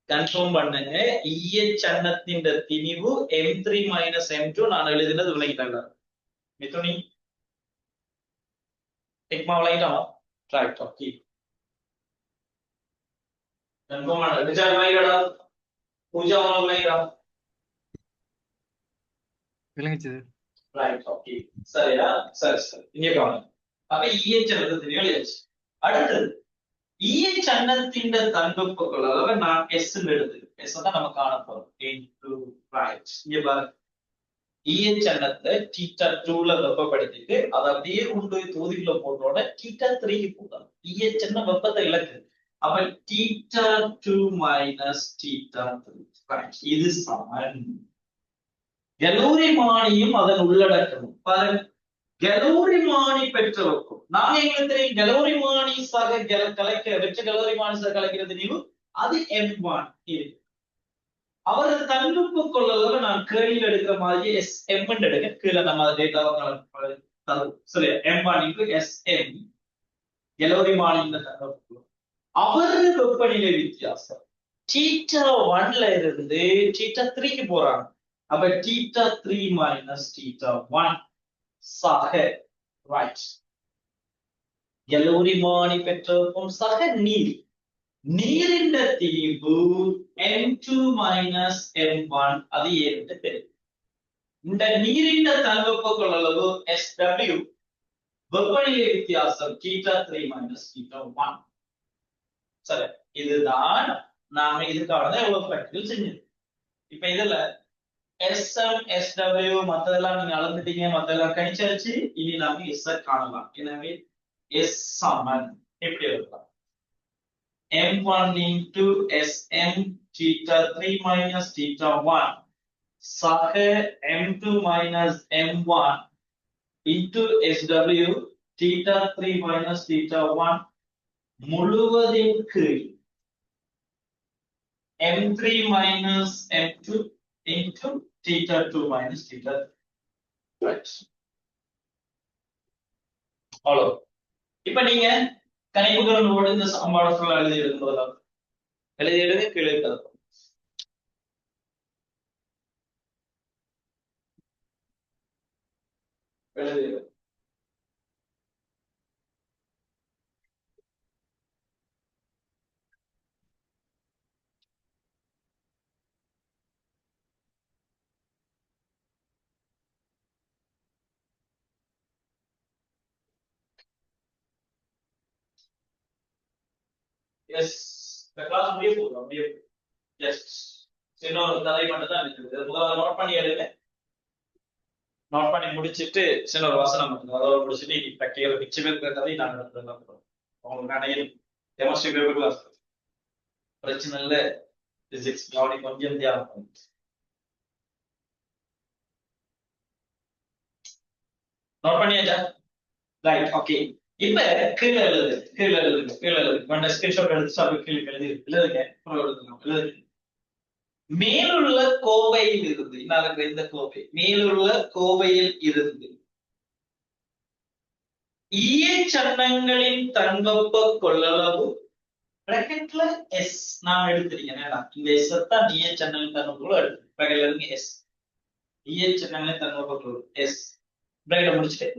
கன்ஃபார்ம் பண்ணுங்க. ஈயச்சன்னத்தின் திணிவு M3 M2 நான் எழுதினது விளங்கிட்டேன். மிதுனி எக்மா விளங்கிட்டோம். ரைட். ஓகே. பூஜா விளங்குச்சு. ரைட். ஓகே. சரியா? சரி. இங்க கவனிங்க. அப்ப ஈயச்சன்னத்தை தெரியாச்சு. அடுத்தது ஈயச்சன்னத்தின் தன்புகள் அதாவது நான் S எடுத்து S தான் நம்ம காண போறோம். ரைட். இங்க பாருங்க. ஈயச்சன்னத்தை θ2ல வெப்பப்படுத்திட்டு அதை அப்படியே கொண்டு போய் தொகுதிக்குள்ள போட்டோட θ3க்கு போடலாம். ஈயச்சன்ன வெப்பத்தை இழக்குது. அப்ப θ2 θ3 இது சமன். கலோரிமானியும் அதன் உள்ளடக்கமும் பாருங்க. கலோரிமானி பெற்ற வெப்பம் நாங்க எங்களுக்கு தெரியும். கலோரிமானி சக கலைக்கிற வெற்ற கலோரிமானி சக கலைக்கிற திணிவு அது M1 இருக்கு. அவரது தன்னுப்பு கொள்ளல நான் கேள்வியில் எடுக்கிற மாதிரி SM எடுக்க கீழே நம்ம டேட்டாவை சரியா M1 SM கலோரிமானி அவர் வெப்பநிலை வித்தியாசம் தீட்டா 1ல இருந்து தீட்டா 3க்கு போறாங்க. அப்ப தீட்டா 3 மைனஸ் தீட்டா 1 சக ரைட். கலோரிமானி பெற்றிருக்கும் சக நீர். நீரின் திரிபு M2 மைனஸ் M1 அது ஏறிட்டு தெரியும். இந்த நீரின் தன்வெப்ப கொள்ளளவு SW வெப்பநிலை வித்தியாசம் தீட்டா 3 மைனஸ் தீட்டா 1. சரி, இதுதான் நாம இதுக்காக எவ்வளவு பிராக்டிகல் செஞ்சது. இப்ப இதுல SM SW மத்ததெல்லாம் நீங்க அளந்துட்டீங்க, மத்ததெல்லாம் கணிச்சாச்சு. இனி நாம S காணலாம். எனவே S சமன் எப்படி எழுதலாம்? M1 into SM theta 3 minus theta 1 சக M2 minus M1 into SW theta 3 minus theta 1 முழுவதின் கீழ் M3 minus M2 into theta 2 minus theta 3. Right. அவ்வளோ. இப்ப நீங்க கணிப்புகளோடு இந்த சமன்பாடு ஃபுல்லா எழுதி எடுக்கிறதா எழுதி எடுங்க, கீழே இருக்கிறது எழுதி எடு. எஸ், இந்த கிளாஸ் முடிய போகுது. அப்படியே ஜஸ்ட் இன்னொரு தலை மட்டும் தான் இருக்குது. முதல்ல நோட் பண்ணி எடுங்க. நோட் பண்ணி முடிச்சிட்டு சின்ன ஒரு வசனம் மட்டும் அதோட முடிச்சுட்டு ப்ராக்டிகல் மிச்சம் இருக்கிற கதை நான் நடத்துறேன். உங்களுக்கு நிறைய கெமிஸ்ட்ரி பேப்பர் கிளாஸ் பிரச்சனை இல்லை. பிசிக்ஸ் கவனி கொஞ்சம் தியானம் பண்ணுங்க. நோட் பண்ணியாச்சா? Right, okay. இப்ப கீழே எழுது, கீழே எழுதுங்க, கீழே எழுதுங்க. ஸ்கிரீன்ஷாட் எடுத்து அப்படி கீழே எழுதி எழுதுங்க, எழுதுங்க. மேலுள்ள கோவையில் இருந்து இந்த கோவை மேலுள்ள கோவையில் இருந்து ஈயச்சன்னங்களின் தன்வெப்ப கொள்ளளவு பிராக்கெட்ல S நான் எடுத்துறீங்க. இந்த S தான் ஈயச்சன்னங்களின் தன்வெப்ப எடுத்து பிராக்கெட்ல இருந்து S ஈயச்சன்னங்களின் தன்வெப்ப கொள்ளளவு S பிராக்கெட் முடிச்சிட்டு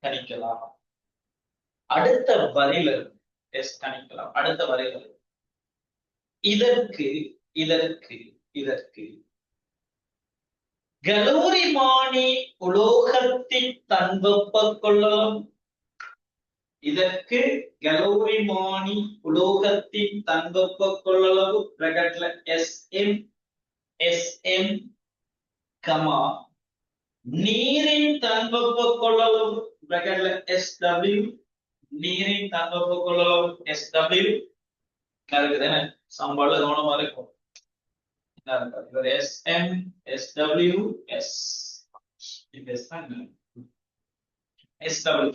கணிக்கலாம். அடுத்த வரையில S கணிக்கலாம். அடுத்த வரையில இதற்கு கலோரிமானி உலோகத்தின் தன்வெப்ப கொள்ளளவு இதற்கு கலோரிமானி உலோகத்தின் தன்வெப்ப கொள்ளளவு பிராக்கெட்ல SM கமா நீரின் தன்வெப்ப கொள்ளளவு பிராக்கெட்ல SW நீரின் தன்வெப்ப கொள்ளளவு SW கரெக்ட். சம்பாடு கவனமா இருக்கும். SM SW S SW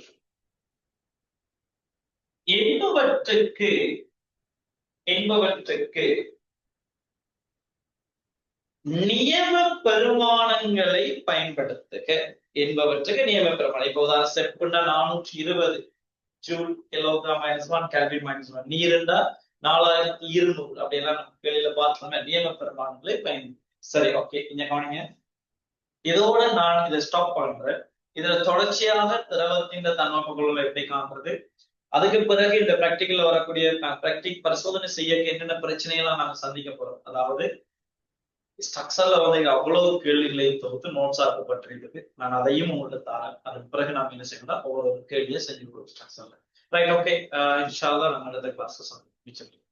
என்பவற்றுக்கு நியம பெருமானங்களை பயன்படுத்துக. என்பவற்றுக்கு நியம பெருமானம். இப்போ உதாரணம் செப்புண்டா 420 ஜூல் கிலோகிராம் -1 கெல்வின் -1 நீருண்டா 4200 அப்படியெல்லாம் நம்ம வெளியில பார்த்தோம்னா நியம பெருமானங்களை பயன்படுத்தும். சரி, ஓகே. இங்க கவனிங்க. இதோட நான் இதை ஸ்டாப் பண்றேன். இதுல தொடர்ச்சியாக திரவத்தின் தன்வெப்ப கொள்ளளவு எப்படி காண்றது, அதுக்கு பிறகு இந்த பிராக்டிகல்ல வரக்கூடிய பரிசோதனை செய்ய என்னென்ன பிரச்சனையெல்லாம் நாங்க சந்திக்க போறோம். அதாவது ஸ்ட்ரக்சர்ல வந்து அவ்வளவு கேள்விகளை தொகுத்து நோட்ஸ் ஆக்கப்பட்டிருக்கு. நான் அதையும் உங்களுக்கு தரேன். அதுக்கு பிறகு நாம என்ன செய்யணும்னா ஒவ்வொரு கேள்வியை செஞ்சு கொடுப்போம் ஸ்ட்ரக்சர்ல. Right, okay. இன்ஷா அல்லாஹ் நம்ம அடுத்த கிளாஸ் சந்திப்போம்.